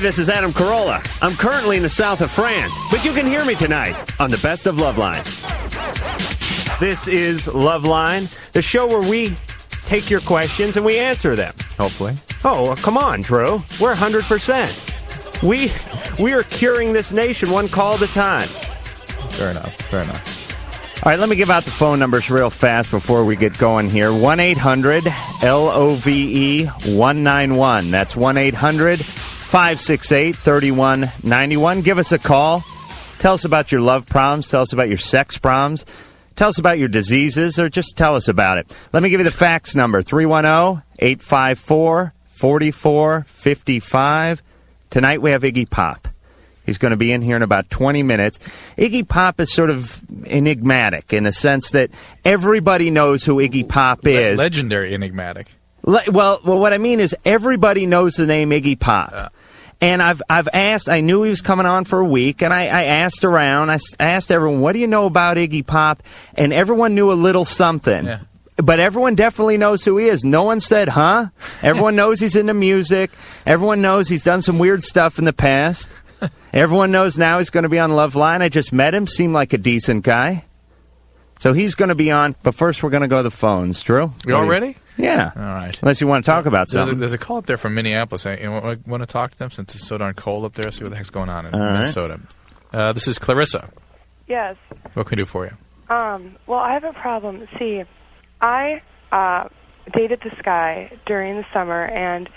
this is Adam Carolla. I'm currently in the south of France, but you can hear me tonight on the Best of Loveline. This is Loveline, the show where we take your questions and we answer them. Hopefully. Oh, come on, Drew. We're 100%. We are curing this nation one call at a time. Fair enough. All right, let me give out the phone numbers real fast before we get going here. 1-800-LOVE-191. That's 1-800-568-3191. Give us a call. Tell us about your love problems. Tell us about your sex problems. Tell us about your diseases, or just tell us about it. Let me give you the fax number, 310-854-4455. Tonight we have Iggy Pop. He's going to be in here in about 20 minutes. Iggy Pop is sort of enigmatic in the sense that everybody knows who Iggy Pop is. Legendary enigmatic. Well, what I mean is everybody knows the name Iggy Pop. And I've asked, I knew he was coming on for a week, and I asked around, I asked everyone, what do you know about Iggy Pop? And everyone knew a little something. Yeah. But everyone definitely knows who he is. No one said, huh? Everyone knows he's into music. Everyone knows he's done some weird stuff in the past. Everyone knows now he's going to be on Loveline. I just met him. Seemed like a decent guy. So he's going to be on. But first, we're going to go to the phones. Drew? You all ready? Yeah. All right. Unless you want to talk about something. There's a call up there from Minneapolis. I want to talk to them since it's so darn cold up there. See what the heck's going on in Minnesota. This is Clarissa. Yes. What can we do for you? Well, I have a problem. See, I dated this guy during the summer, and,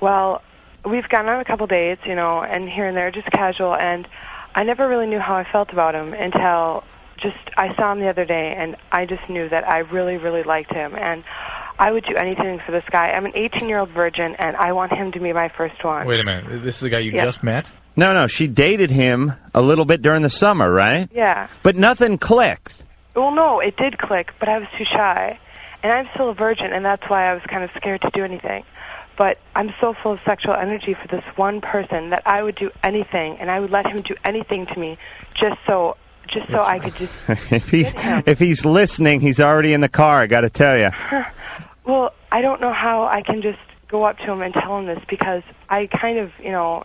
well, we've gone on a couple dates, you know, and here and there, just casual, and I never really knew how I felt about him until just I saw him the other day, and I just knew that I really, really liked him, and I would do anything for this guy. I'm an 18-year-old virgin, and I want him to be my first one. Wait a minute. This is the guy you just met? No, she dated him a little bit during the summer, right? Yeah. But nothing clicked. Well, no, it did click, but I was too shy, and I'm still a virgin, and that's why I was kind of scared to do anything. But I'm so full of sexual energy for this one person that I would do anything, and I would let him do anything to me just so I could just if he's listening, he's already in the car, I got to tell you. Well, I don't know how I can just go up to him and tell him this because I kind of, you know,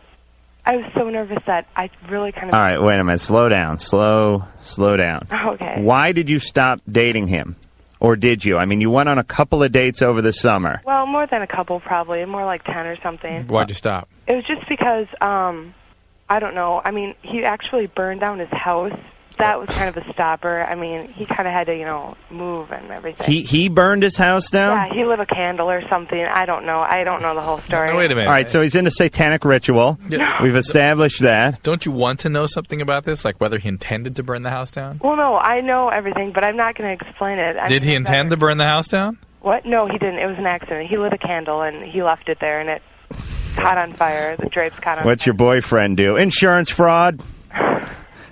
I was so nervous that I really kind of... All right, wait a minute. Slow down. Slow down. Okay. Why did you stop dating him? Or did you? I mean, you went on a couple of dates over the summer. Well, more than a couple, probably. More like 10 or something. Why'd you stop? It was just because, I don't know. I mean, he actually burned down his house. That was kind of a stopper. I mean, he kind of had to, you know, move and everything. He burned his house down? Yeah, he lit a candle or something. I don't know. I don't know the whole story. No, wait a minute. All right, so he's into satanic ritual. Yeah. We've established that. Don't you want to know something about this, like whether he intended to burn the house down? Well, no, I know everything, but I'm not going to explain it. Did he intend to burn the house down? What? No, he didn't. It was an accident. He lit a candle, and he left it there, and it caught on fire. The drapes caught on fire. What's your boyfriend do? Insurance fraud?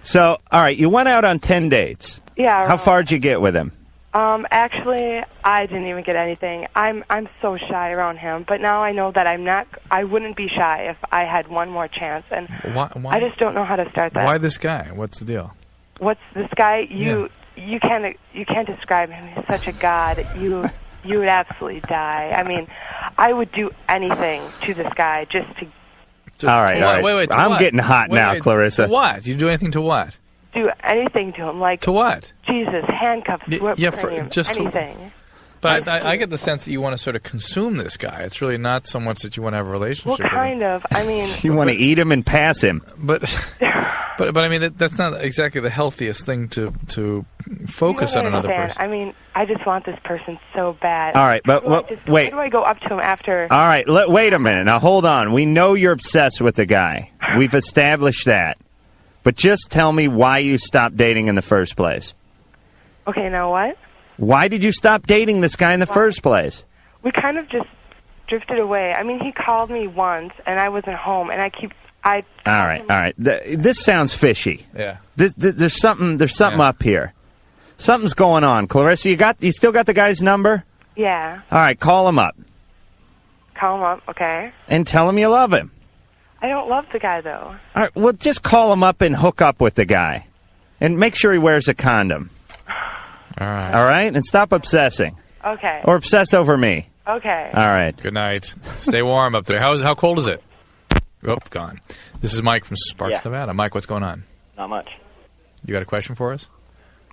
So, all right, you went out on 10 dates. Yeah. How far did you get with him? Actually, I didn't even get anything. I'm so shy around him, but now I know that I wouldn't be shy if I had one more chance, and why? I just don't know how to start that. Why this guy? What's the deal? What's this guy? You can't describe him. He's such a god. You would absolutely die. I mean, I would do anything to this guy just to... All right. Wait, I'm getting hot now, Clarissa. To what? You do anything to what? Do anything to him, like... To what? Jesus, handcuffs, whipped cream, anything. But I get the sense that you want to sort of consume this guy. It's really not so much that you want to have a relationship with him. Well, kind of. I mean... You want to eat him and pass him. But I mean, that's not exactly the healthiest thing to focus on another person. I mean, I just want this person so bad. All right, but wait. How do I go up to him after... All right, wait a minute. Now, hold on. We know you're obsessed with the guy. We've established that. But just tell me why you stopped dating in the first place. Okay, now what? Why did you stop dating this guy in the first place? We kind of just drifted away. I mean, he called me once, and I wasn't home, and All right. This sounds fishy. Yeah. There's something up here. Something's going on. Clarissa, you still got the guy's number? Yeah. All right, call him up. Call him up, okay. And tell him you love him. I don't love the guy, though. All right, well, just call him up and hook up with the guy. And make sure he wears a condom. All right. All right? And stop obsessing. Okay. Or obsess over me. Okay. All right. Good night. Stay warm up there. How cold is it? Oh, gone. This is Mike from Sparks, Nevada. Mike, what's going on? Not much. You got a question for us?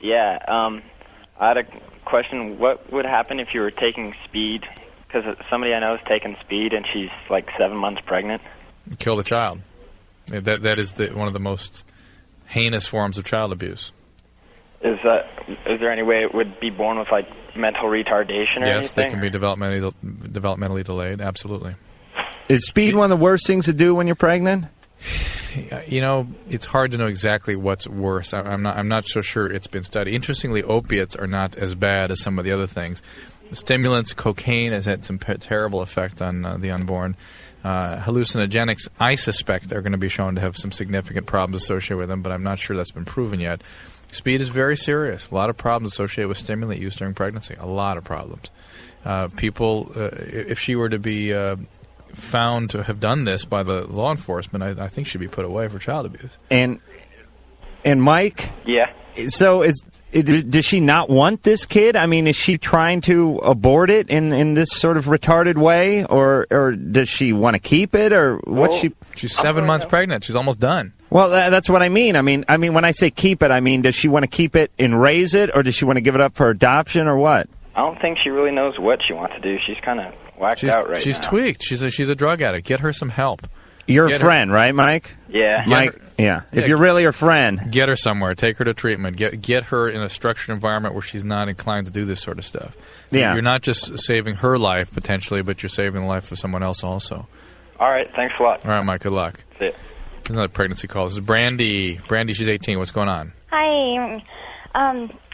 Yeah, I had a question. What would happen if you were taking speed? Because somebody I know is taking speed, and she's like 7 months pregnant. Kill the child. That is one of the most heinous forms of child abuse. Is there any way it would be born with like mental retardation or anything? Yes, they can be developmentally delayed. Absolutely. Is speed one of the worst things to do when you're pregnant? You know, it's hard to know exactly what's worse. I'm not so sure it's been studied. Interestingly, opiates are not as bad as some of the other things. Stimulants, cocaine has had some terrible effect on the unborn. Hallucinogenics, I suspect, are going to be shown to have some significant problems associated with them, but I'm not sure that's been proven yet. Speed is very serious. A lot of problems associated with stimulant use during pregnancy. A lot of problems. People, if she were to be found to have done this by the law enforcement, I think she'd be put away for child abuse. And Mike? Yeah. So does she not want this kid? I mean, is she trying to abort it in this sort of retarded way, or does she want to keep it, or what's she? She's 7 months pregnant. She's almost done. Well, that's what I mean. I mean, when I say keep it, I mean, does she want to keep it and raise it, or does she want to give it up for adoption, or what? I don't think she really knows what she wants to do. She's kind of whacked out right now. She's tweaked. She's a drug addict. Get her some help. You're a friend, right, Mike? Yeah. Mike, yeah. If you're really her friend. Get her somewhere. Take her to treatment. Get her in a structured environment where she's not inclined to do this sort of stuff. Yeah. You're not just saving her life, potentially, but you're saving the life of someone else also. All right. Thanks a lot. All right, Mike. Good luck. See ya. There's another pregnancy call. This is Brandy. Brandy, she's 18. What's going on? Hi.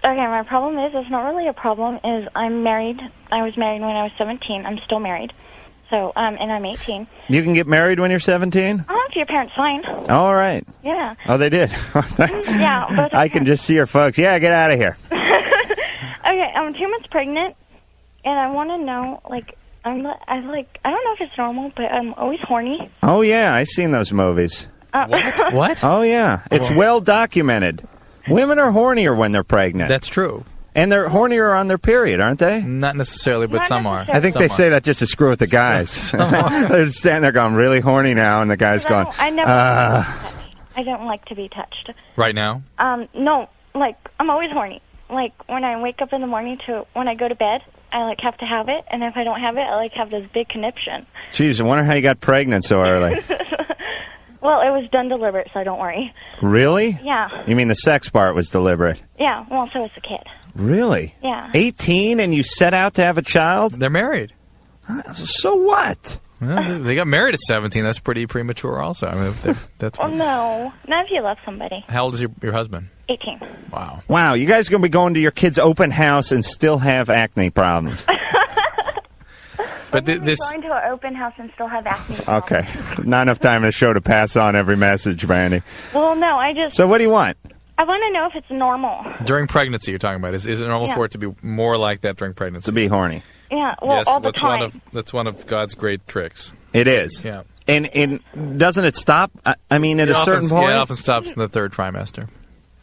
Okay, my problem is, it's not really a problem, is I'm married. I was married when I was 17. I'm still married. So, and I'm 18. You can get married when you're 17? Oh, if your parents sign. All right. Yeah. Oh, they did? Yeah. Both I can just see her folks. Yeah, get out of here. Okay, I'm 2 months pregnant, and I want to know, like, I don't know if it's normal, but I'm always horny. Oh, yeah, I've seen those movies. What? Oh, yeah. It's well documented. Women are hornier when they're pregnant. That's true. And they're hornier on their period, aren't they? Not necessarily, but some are. I think they say that just to screw with the guys. They're standing there going really horny now, and the guy's going, I don't like to be touched. Right now? No, like, I'm always horny. Like, when I wake up in the morning to when I go to bed, I, like, have to have it, and if I don't have it, I, like, have this big conniption. Jeez, I wonder how you got pregnant so early. Well, it was done deliberate, so don't worry. Really? Yeah. You mean the sex part was deliberate? Yeah, well, so was the kid. Really? Yeah. 18 and you set out to have a child? They're married. So what? Well, they got married at 17. That's pretty premature also. I mean, that's well, no. Not if you love somebody. How old is your husband? 18. Wow. Wow, you guys are going to be going to your kid's open house and still have acne problems. But this going to an open house and still have acne problems. Okay. Not enough time in the show to pass on every message, Brandy. Well, no, I just... So what do you want? I want to know if it's normal. During pregnancy, you're talking about. Is it normal for it to be more like that during pregnancy? To be horny. Yeah, well, yes, all the time. That's one of God's great tricks. It is. Yeah. And doesn't it stop, I mean, at a certain point? Yeah, it often stops in the third trimester.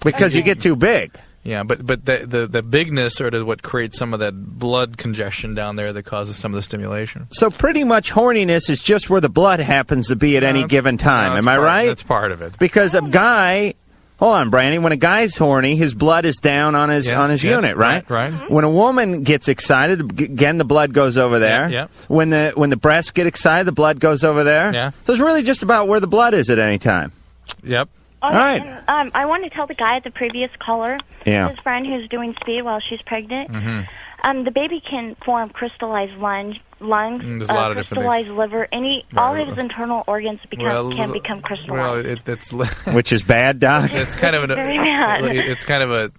Because you get too big. Yeah, but the bigness sort of what creates some of that blood congestion down there that causes some of the stimulation. So pretty much horniness is just where the blood happens to be at any given time. Am I right? That's part of it. Because a guy... Hold on, Brandy. When a guy's horny, his blood is down on his unit, right? Right. When a woman gets excited, again, the blood goes over there. Yeah. When the breasts get excited, the blood goes over there. Yeah. So it's really just about where the blood is at any time. Yep. All right. And, I want to tell the guy, the previous caller, his friend who's doing speed while she's pregnant, the baby can form crystallized lungs, there's a lot of crystallized liver, all his internal organs can become crystallized. Well, which is bad, Doc. It's kind of very bad. It's kind of a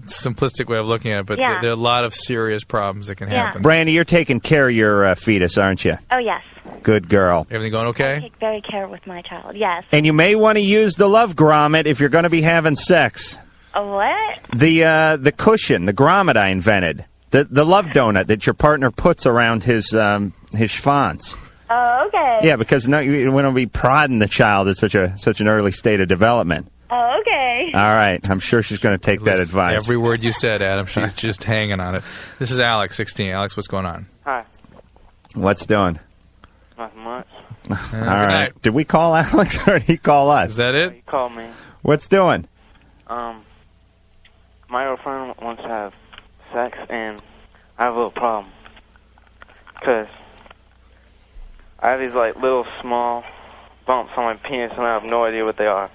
simplistic way of looking at it, but there are a lot of serious problems that can happen. Brandy, you're taking care of your fetus, aren't you? Oh, yes. Good girl. Everything going okay? I take very care with my child, yes. And you may want to use the love grommet if you're going to be having sex. A what? The cushion, the grommet I invented. The love donut that your partner puts around his schwanz. Oh, okay. Yeah, because you want to be prodding the child at such an early state of development. Oh, okay. All right. I'm sure she's going to take that advice. Every word you said, Adam. She's just hanging on it. This is Alex, 16. Alex, what's going on? Hi. What's doing? Nothing much. All right. Did we call Alex or did he call us? Is that it? You called me. What's doing? My girlfriend wants to have sex, and I have a little problem. Because I have these, like, little small bumps on my penis, and I have no idea what they are.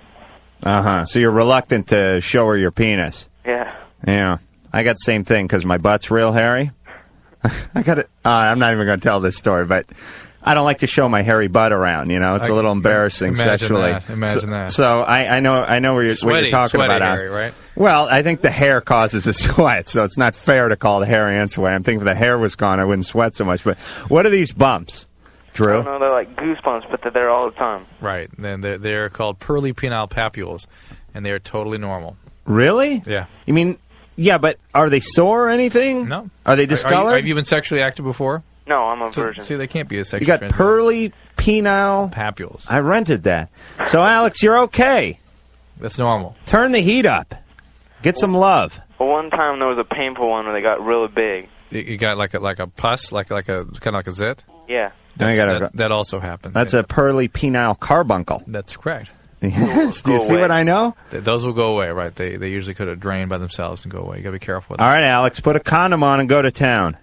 Uh-huh. So you're reluctant to show her your penis. Yeah. Yeah. I got the same thing because my butt's real hairy. I got it. I'm not even going to tell this story, but I don't like to show my hairy butt around. You know, it's a little embarrassing sexually. Imagine that. So I know what you're talking about. Hairy, right? Well, I think the hair causes a sweat, so it's not fair to call the hairy and sweat. I'm thinking if the hair was gone, I wouldn't sweat so much. But what are these bumps, Drew? I don't know, they're like goosebumps, but they're there all the time. Right. Then they're called pearly penile papules, and they are totally normal. Really? Yeah. You mean, yeah, but are they sore or anything? No. Are they discolored? Have you been sexually active before? No, I'm a virgin. See, they can't be a sexually You got pearly penile papules. I rented that. So, Alex, you're okay. That's normal. Turn the heat up. Get some love. Well, one time there was a painful one where they got really big. You got like a pus, like a kind of like a zit. Yeah. That also happens. That's a pearly penile carbuncle. That's correct. Yes. Do you see what I know? Those will go away, right? They usually could have drained by themselves and go away. You got to be careful with that. All right, Alex, put a condom on and go to town.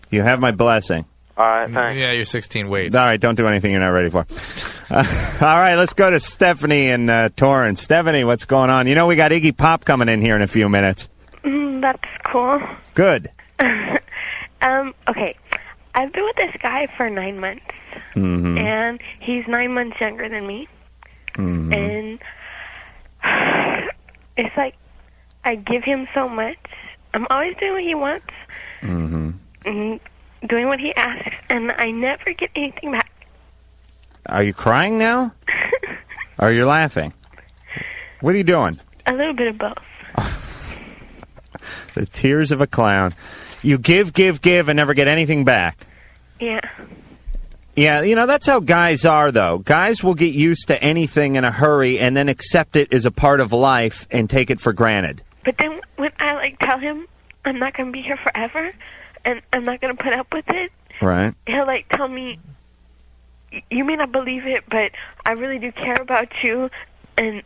You have my blessing. All right, thanks. Yeah, you're 16. Wait. All right, don't do anything you're not ready for. All right, let's go to Stephanie in Torrance. Stephanie, what's going on? You know we got Iggy Pop coming in here in a few minutes. That's cool. Good. Okay. I've been with this guy for 9 months, and he's 9 months younger than me. And it's like I give him so much. I'm always doing what he wants, and doing what he asks, and I never get anything back. Are you crying now? Or are you laughing? What are you doing? A little bit of both. The tears of a clown. You give, and never get anything back. Yeah. Yeah, you know, that's how guys are, though. Guys will get used to anything in a hurry and then accept it as a part of life and take it for granted. But then when I, tell him I'm not going to be here forever and I'm not going to put up with it, right? He'll, tell me, you may not believe it, but I really do care about you, and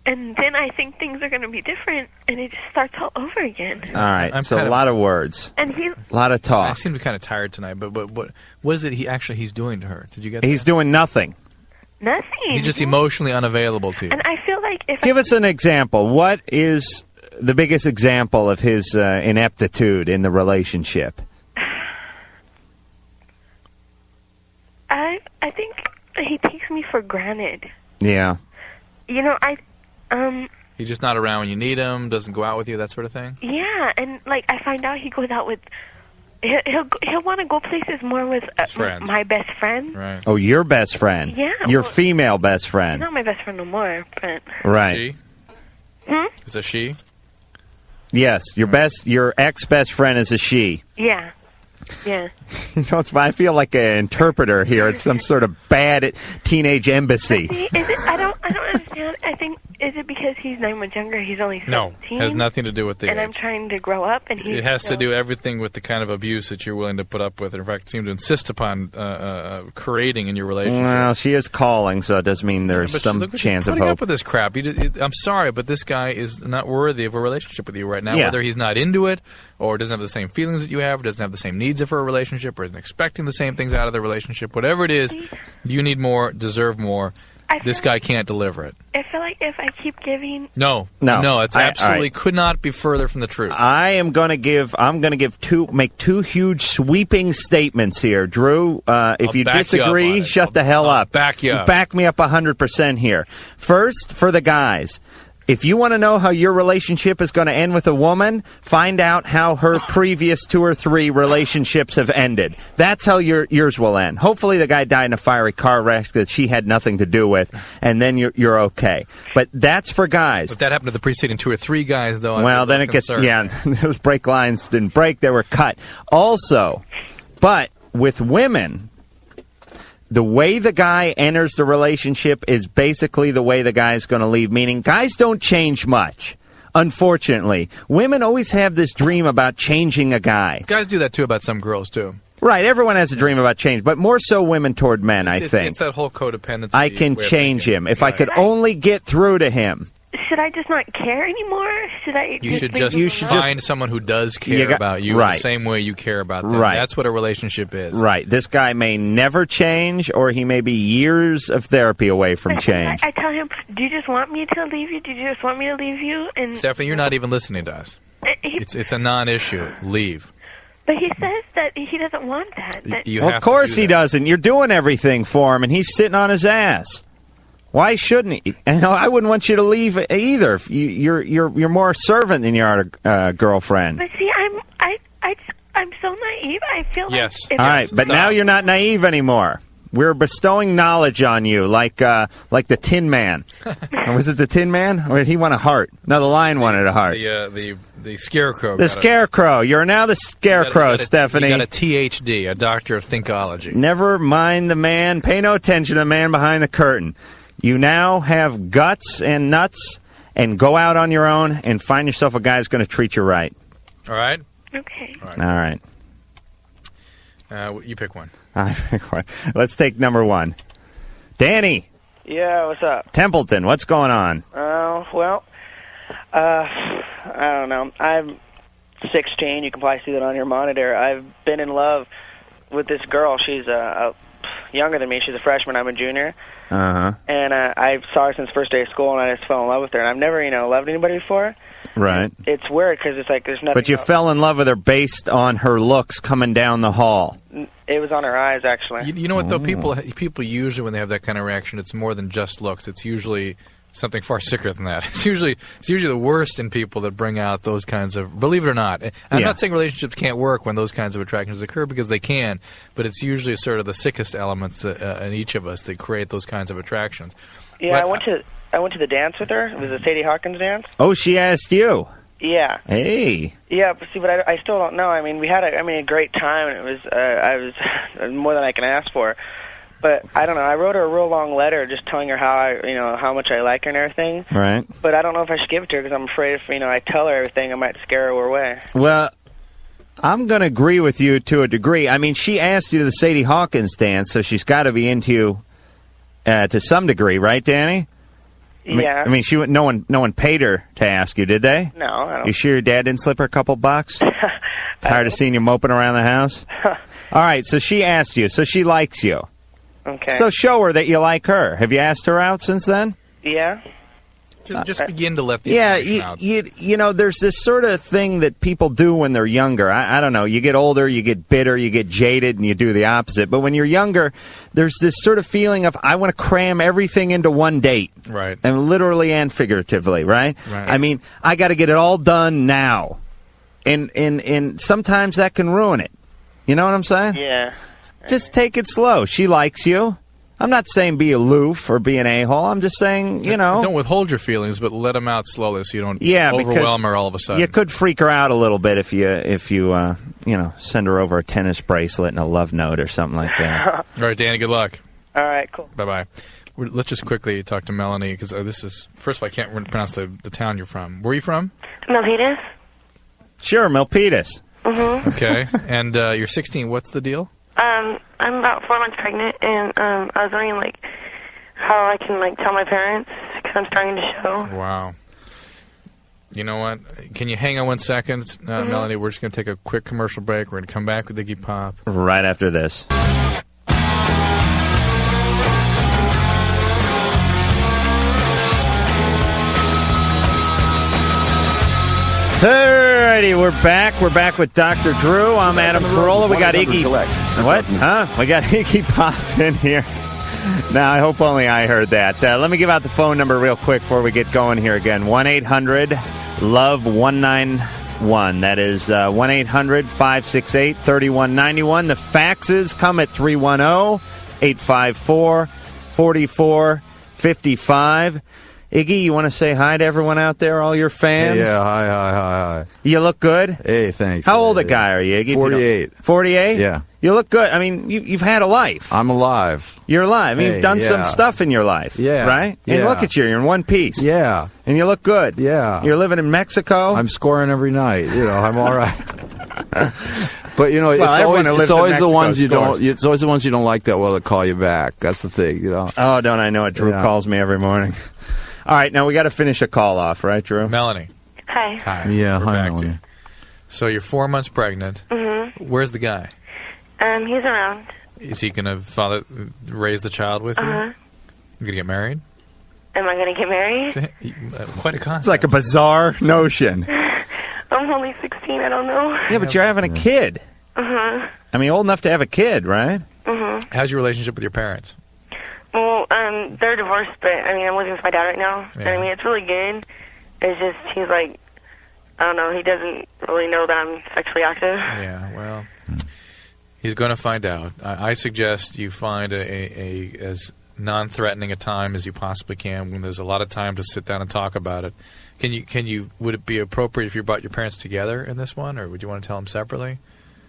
then I think things are going to be different, and it just starts all over again. All right, so a lot of words. And a lot of talk. I seem to be kind of tired tonight, but what is it he's doing to her? Did you get that? He's doing nothing. Nothing. He's just emotionally unavailable to you. And I feel like if Give us an example. What is the biggest example of his ineptitude in the relationship? I think he takes me for granted. Yeah. You know, he's just not around when you need him, doesn't go out with you, that sort of thing? Yeah, and, I find out he goes out with... He'll want to go places more with my best friend. Right. Oh, your best friend. Yeah. Your female best friend. She's not my best friend no more, but... Right. She? Is it she? Yes, your ex-best friend is a she. Yeah. Yeah. You know, I feel like an interpreter here. It's some sort of bad teenage embassy. See, is it? I don't understand. I think, is it because he's 9 months younger? He's only 17? No, it has nothing to do with the and age. I'm trying to grow up, and it has to do everything with the kind of abuse that you're willing to put up with. In fact, seem to insist upon creating in your relationship. Well, she is calling, so it does mean there's some chance of hope. Putting up with this crap. I'm sorry, but this guy is not worthy of a relationship with you right now. Yeah. Whether he's not into it, or doesn't have the same feelings that you have, or doesn't have the same needs for a relationship, or isn't expecting the same things out of the relationship. Whatever it is, you need more, deserve more. This guy can't deliver it. I feel like if I keep giving... No, it's absolutely could not be further from the truth. I'm going to make two huge sweeping statements here. Drew, if you disagree, shut the hell up. Back you up. Back me up 100% here. First, for the guys. If you want to know how your relationship is going to end with a woman, find out how her previous 2 or 3 relationships have ended. That's how yours will end. Hopefully the guy died in a fiery car wreck that she had nothing to do with, and then you're okay. But that's for guys. If that happened to the preceding 2 or 3 guys, though, well, then it gets, those brake lines didn't break, they were cut. Also, but with women... the way the guy enters the relationship is basically the way the guy's going to leave, meaning guys don't change much, unfortunately. Women always have this dream about changing a guy. Guys do that, too, about some girls, too. Right, everyone has a dream about change, but more so women toward men, I think. It's that whole codependency. I can change him. If I could only get through to him. Should I just not care anymore? Should I? You should just find someone who does care about you the same way you care about them. Right. That's what a relationship is. Right. This guy may never change, or he may be years of therapy away from change. I tell him, do you just want me to leave you? Do you just want me to leave you? And Stephanie, you're not even listening to us. It's a non-issue. Leave. But he says that he doesn't want that. Well, of course he doesn't. You're doing everything for him, and he's sitting on his ass. Why shouldn't he? And I wouldn't want you to leave either. You're more a servant than you are a girlfriend. But see, I'm so naive. I feel yes. like all right, but now you're not naive anymore. We're bestowing knowledge on you, like the Tin Man. Was it the Tin Man, or did he want a heart? No, the lion wanted a heart. The Scarecrow. The Scarecrow. You're now the Scarecrow, Stephanie. You got a THD, a Doctor of Thinkology. Never mind the man. Pay no attention to the man behind the curtain. You now have guts and nuts, and go out on your own and find yourself a guy who's going to treat you right. All right? Okay. All right. You pick one. I pick one. Let's take number one. Danny. Yeah, what's up? Templeton, what's going on? Well, I don't know. I'm 16. You can probably see that on your monitor. I've been in love with this girl. She's younger than me. She's a freshman. I'm a junior. Uh-huh. And I saw her since first day of school, and I just fell in love with her. And I've never, loved anybody before. Right. It's weird because it's like there's nothing. But you fell in love with her based on her looks coming down the hall. It was on her eyes, actually. You know what, though? People usually, when they have that kind of reaction, it's more than just looks. It's usually something far sicker than that. It's usually the worst in people that bring out those kinds of, believe it or not. I'm not saying relationships can't work when those kinds of attractions occur, because they can, but it's usually sort of the sickest elements in each of us that create those kinds of attractions. Yeah, but I went to the dance with her. It was a Sadie Hawkins dance. Oh, she asked you? Yeah. Hey. Yeah, but see, but I still don't know. I mean, we had a great time, and it was more than I can ask for. But I don't know. I wrote her a real long letter just telling her how much I like her and everything. Right. But I don't know if I should give it to her because I'm afraid if I tell her everything, I might scare her away. Well, I'm going to agree with you to a degree. I mean, she asked you to the Sadie Hawkins dance, so she's got to be into you to some degree, right, Danny? Yeah. I mean, no one paid her to ask you, did they? No, I don't. You sure your dad didn't slip her a couple bucks? Tired of seeing you moping around the house? All right, so she asked you, so she likes you. Okay. So show her that you like her. Have you asked her out since then? Yeah. Just begin to let the information out. There's this sort of thing that people do when they're younger. I don't know. You get older, you get bitter, you get jaded, and you do the opposite. But when you're younger, there's this sort of feeling of, I want to cram everything into one date. Right. And literally and figuratively, right? I mean, I got to get it all done now. And sometimes that can ruin it. You know what I'm saying? Yeah. Just take it slow. She likes you. I'm not saying be aloof or be an a-hole. I'm just saying, Don't withhold your feelings, but let them out slowly so you don't overwhelm her all of a sudden. You could freak her out a little bit if you send her over a tennis bracelet and a love note or something like that. All right, Danny, good luck. All right, cool. Bye-bye. Let's just quickly talk to Melanie, because this is, first of all, I can't pronounce the town you're from. Where are you from? Milpitas. Sure, Milpitas. Mm-hmm. Okay, and you're 16. What's the deal? I'm about 4 months pregnant, and I was wondering, how I can, tell my parents, because I'm starting to show. Wow. You know what? Can you hang on 1 second, Melanie? We're just going to take a quick commercial break. We're going to come back with Iggy Pop. Right after this. Alrighty, we're back. We're back with Dr. Drew. I'm Adam Carolla. We got Iggy. What? Huh? We got Iggy Pop in here. Now, I hope only I heard that. Let me give out the phone number real quick before we get going here again. 1-800-LOVE-191. That is 1-800-568-3191. The faxes come at 310-854-4455. Iggy, you want to say hi to everyone out there, all your fans? Yeah, hi. You look good? Hey, thanks. How old a guy are you, Iggy? 48. 48? Yeah. You look good. I mean, you've had a life. I'm alive. You're alive. I mean, you've done some stuff in your life. Yeah. Right? And look at you. You're in one piece. Yeah. And you look good. Yeah. You're living in Mexico. I'm scoring every night. I'm all right. But you know, Well, everyone who lives it's always in the Mexico ones you scores. don't. It's always the ones you don't like that well that call you back. That's the thing, you know. Oh, don't I know it? Drew Yeah. calls me every morning. All right, now we got to finish a call off, right, Drew? Melanie. Hi. Hi. Yeah, We're hi, back to Melanie. you. So you're 4 months pregnant. Mm-hmm. Where's the guy? He's around. Is he going to raise the child with you? Uh-huh. You going to get married? Am I going to get married? Quite a concept. It's like a bizarre notion. I'm only 16. I don't know. Yeah, but you're having a kid. Uh-huh. I mean, old enough to have a kid, right? Mm-hmm. How's your relationship with your parents? Well, they're divorced, but, I mean, I'm living with my dad right now. Yeah. And, I mean, it's really good. It's just, he's like, I don't know, he doesn't really know that I'm sexually active. Yeah, well, he's going to find out. I suggest you find a as non-threatening a time as you possibly can when there's a lot of time to sit down and talk about it. Would it be appropriate if you brought your parents together in this one, or would you want to tell them separately?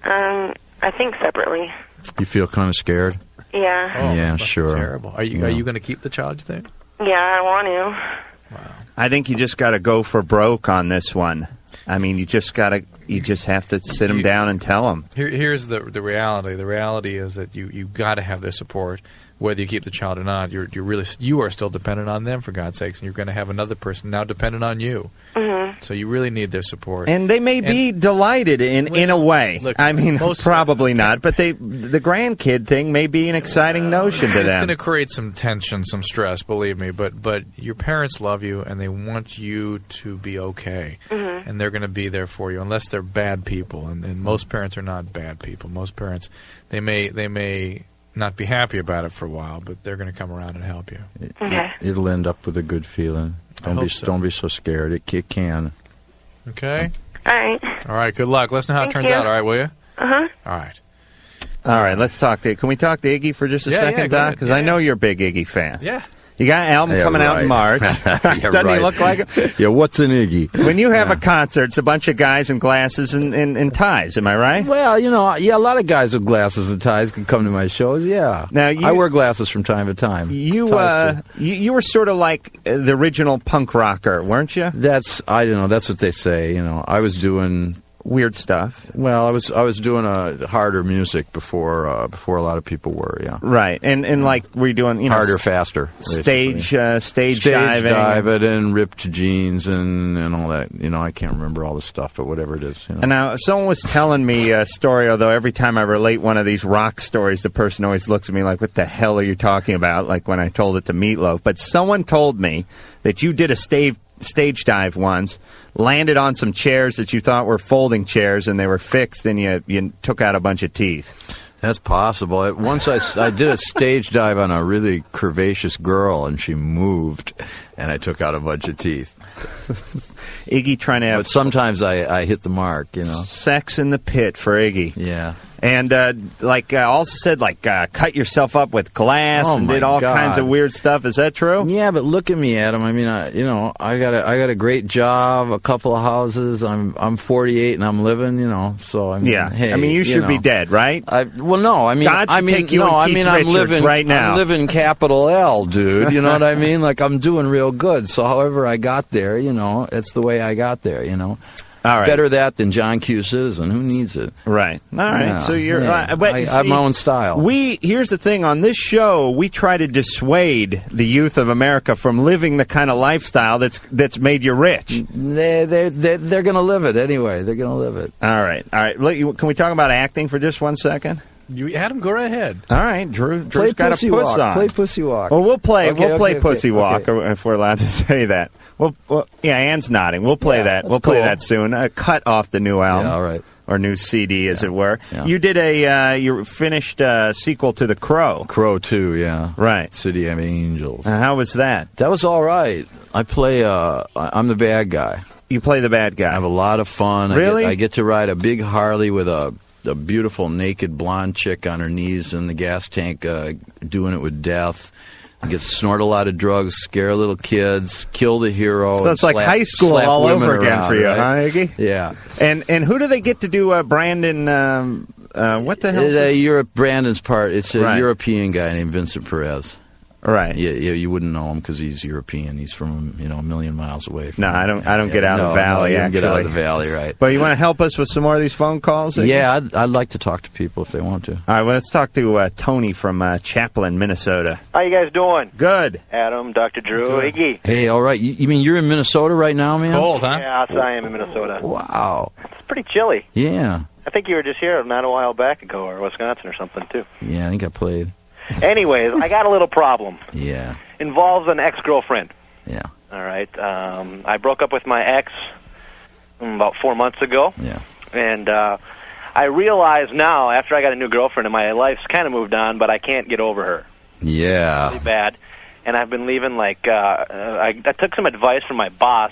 I think separately. You feel kind of scared? Yeah. Oh, Yeah, that's sure. Terrible. Are you going to keep the child, you think? Yeah, I want to. I think you just got to go for broke on this one. I mean, you just have to sit them down and tell them. Here's the reality. The reality is that you got to have their support, whether you keep the child or not. You are still dependent on them, for God's sakes, and you're going to have another person now dependent on you. Mm-hmm. So you really need their support. And they may be delighted in a way. Look, I mean, probably not, but the grandkid thing may be an exciting notion to It's them. going to create some tension, some stress, believe me. But your parents love you, and they want you to be okay. Mm-hmm. And they're going to be there for you, unless they're bad people. And most parents are not bad people. Most parents, they may not be happy about it for a while, but they're going to come around and help you. Okay. It'll end up with a good feeling. Don't be so scared. It can. Okay? All right. All right, good luck. Let us know how it Thank turns you. out, all right, will you? Uh-huh. All right. All right, let's talk to. Can we talk to Iggy for just a Yeah, second, go Doc? ahead. Because Yeah. I know you're a big Iggy fan. Yeah. You got an album coming out in March. Doesn't he look like it? Yeah, what's an Iggy? When you have a concert, it's a bunch of guys in glasses and ties. Am I right? Well, you know, yeah, a lot of guys with glasses and ties can come to my shows. Yeah. Now I wear glasses from time to time. Ties, too. You were sort of like the original punk rocker, weren't you? I don't know. That's what they say. You know, I was doing weird stuff. Well, I was doing harder music before a lot of people were. Yeah. Right, and like were you doing harder, faster, stage diving and ripped jeans and all that. You know, I can't remember all the stuff, but whatever it is. You know. And now someone was telling me a story. Although every time I relate one of these rock stories, the person always looks at me like, "What the hell are you talking about?" Like when I told it to Meatloaf. But someone told me that you did a stage dive once, landed on some chairs that you thought were folding chairs, and they were fixed, and you took out a bunch of teeth. That's possible. Once I did a stage dive on a really curvaceous girl, and she moved, and I took out a bunch of teeth. Iggy trying to have... But sometimes I hit the mark, you know. Sex in the pit for Iggy. Yeah. And also said cut yourself up with glass and did all kinds of weird stuff. Is that true? Yeah, but look at me, Adam. I mean, I got a great job, a couple of houses. I'm 48 and I'm living, you know. So I mean, yeah. Hey, I mean, you should be dead, right? Well, no. I mean, God should take you no. and I Keith mean, I'm Richards living right now. I'm living capital L, dude. You know what I mean? Like I'm doing real good. So, however I got there, you know, it's the way I got there. You know. All right. Better that than John Q. Citizen. Who needs it? Right. All right. Yeah, So you're. yeah. But I have my own style. Here's the thing. On this show, we try to dissuade the youth of America from living the kind of lifestyle that's made you rich. They're going to live it anyway. They're going to live it. All right. Can we talk about acting for just 1 second? Adam, go right ahead. All right, Drew's Play got a Pussy puss Walk. on. Play Pussy Walk. Well, we'll play Okay, Pussy Walk okay. if we're allowed to say that. Well, yeah, Anne's nodding. We'll play that. We'll play that soon. A cut off the new album. Yeah, all right. Or new CD, as it were. Yeah. You did you finished a sequel to The Crow. Crow 2, yeah. Right. City of Angels. How was that? That was all right. I play, I'm the bad guy. You play the bad guy. I have a lot of fun. Really? I get to ride a big Harley with a beautiful naked blonde chick on her knees in the gas tank doing it with death. I get to snort a lot of drugs, scare little kids, kill the hero. So it's like high school all over again for you, right? huh, Iggy? Yeah. And who do they get to do Brandon? What the hell is this? Brandon's part. It's a Right. European guy named Vincent Perez. Right. You wouldn't know him because he's European. He's from a million miles away. No, I don't get out of the valley. You don't actually get out of the valley, right? But you want to help us with some more of these phone calls? Yeah, I'd like to talk to people if they want to. All right, well, let's talk to Tony from Chaplin, Minnesota. How you guys doing? Good. Adam, Dr. Drew, Iggy. Hey, all right. You mean you're in Minnesota right now, man? It's cold, huh? Yes, I am in Minnesota. Wow. It's pretty chilly. Yeah. I think you were just here not a while back ago, or Wisconsin or something, too. Yeah, I think I played. Anyways, I got a little problem. Yeah. Involves an ex-girlfriend. Yeah. All right. I broke up with my ex about 4 months ago. Yeah. And I realize now, after I got a new girlfriend, and my life's kind of moved on, but I can't get over her. Yeah. Really bad. And I've been leaving, I took some advice from my boss,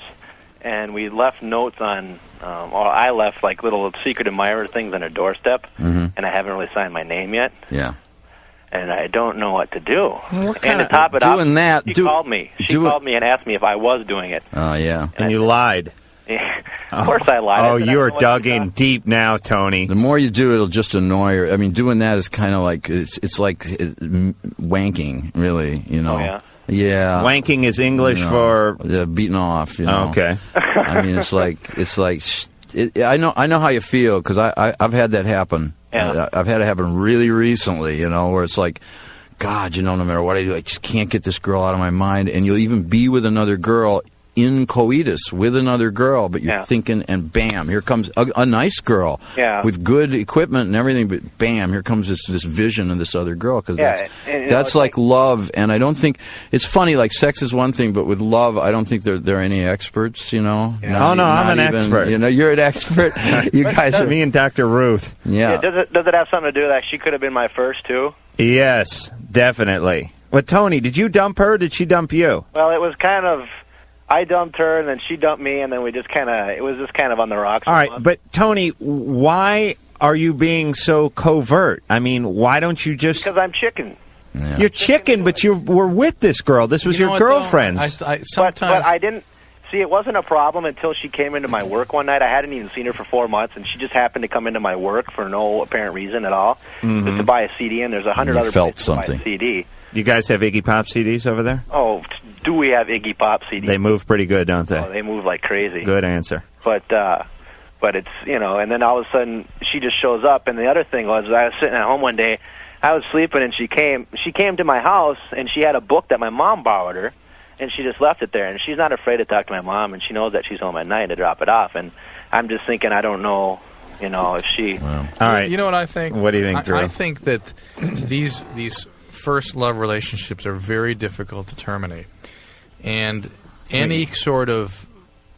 and we left notes on, or I left, little secret admirer things on her doorstep, and I haven't really signed my name yet. Yeah. And I don't know what to do. What and to top it doing off, that, she called me. She called me and asked me if I was doing it. Oh, yeah. And you lied. Of course I lied. Oh, you're dug in deep now, Tony. The more you do, it'll just annoy her. I mean, doing that is kind of like, it's like wanking, really, Oh, yeah? Yeah. Wanking is English for... beating off, Okay. I mean, I know how you feel, because I've had that happen. Yeah. I've had it happen really recently, where it's like, God, no matter what I do, I just can't get this girl out of my mind. And you'll even be with another girl in coitus with another girl, but you're thinking, and bam, here comes a nice girl with good equipment and everything, but bam, here comes this vision of this other girle, because that's like love. And I don't think, it's funny, like sex is one thing, but with love, I don't think there are any experts, I'm an expert. You're an expert. You guys are... Me and Dr. Ruth. Yeah. Does it have something to do with that? She could have been my first, too? Yes, definitely. But Tony, did you dump her, or did she dump you? Well, it was kind of... I dumped her, and then she dumped me, and then it was just kind of on the rocks. All right, but Tony, why are you being so covert? I mean, why don't you just... Because I'm chicken. Yeah. You're chicken, but you were with this girl. This was your girlfriend's. But I didn't... See, it wasn't a problem until she came into my work one night. I hadn't even seen her for 4 months, and she just happened to come into my work for no apparent reason at all, just to buy a CD, and there's 100 other places to buy a CD. You guys have Iggy Pop CDs over there? Oh, do we have Iggy Pop CDs? They move pretty good, don't they? Oh, they move like crazy. Good answer. But it's, and then all of a sudden she just shows up. And the other thing was, I was sitting at home one day, I was sleeping, and she came to my house, and she had a book that my mom borrowed her, and she just left it there. And she's not afraid to talk to my mom, and she knows that she's home at night to drop it off. And I'm just thinking, I don't know, if she... Wow. All right. You know what I think? What do you think, Drew? I think that these first love relationships are very difficult to terminate. And any sort of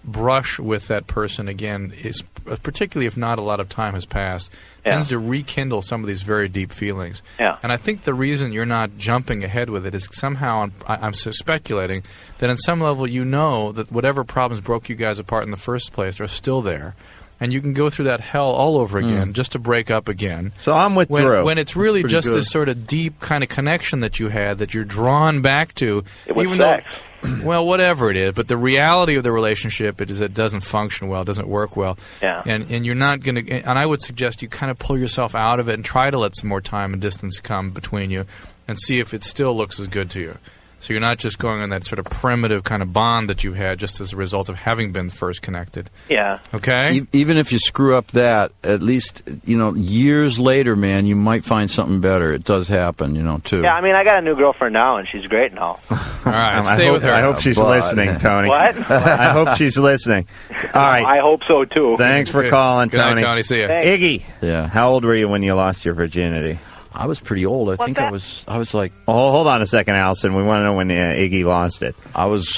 brush with that person, again, is particularly if not a lot of time has passed, tends to rekindle some of these very deep feelings. Yeah. And I think the reason you're not jumping ahead with it is somehow, I'm speculating, that on some level you know that whatever problems broke you guys apart in the first place are still there. And you can go through that hell all over again just to break up again. So I'm with Drew. When it's really just this sort of deep kind of connection that you had that you're drawn back to. It was even sex. Well, whatever it is. But the reality of the relationship is it doesn't function well, it doesn't work well. Yeah. And you're not going to... And I would suggest you kind of pull yourself out of it and try to let some more time and distance come between you and see if it still looks as good to you. So you're not just going on that sort of primitive kind of bond that you had just as a result of having been first connected. Yeah. Okay? Even if you screw up that, at least, years later, man, you might find something better. It does happen, too. Yeah, I mean, I got a new girlfriend now, and she's great and all. All right, stay with her. I hope she's listening, Tony. What? I hope she's listening. All right. I hope so, too. Thanks for calling, Good Tony. night, Tony. See ya. Thanks. Iggy. Yeah. How old were you when you lost your virginity? I was pretty old. I think I was like... Oh, hold on a second, Allison. We want to know when Iggy lost it. I was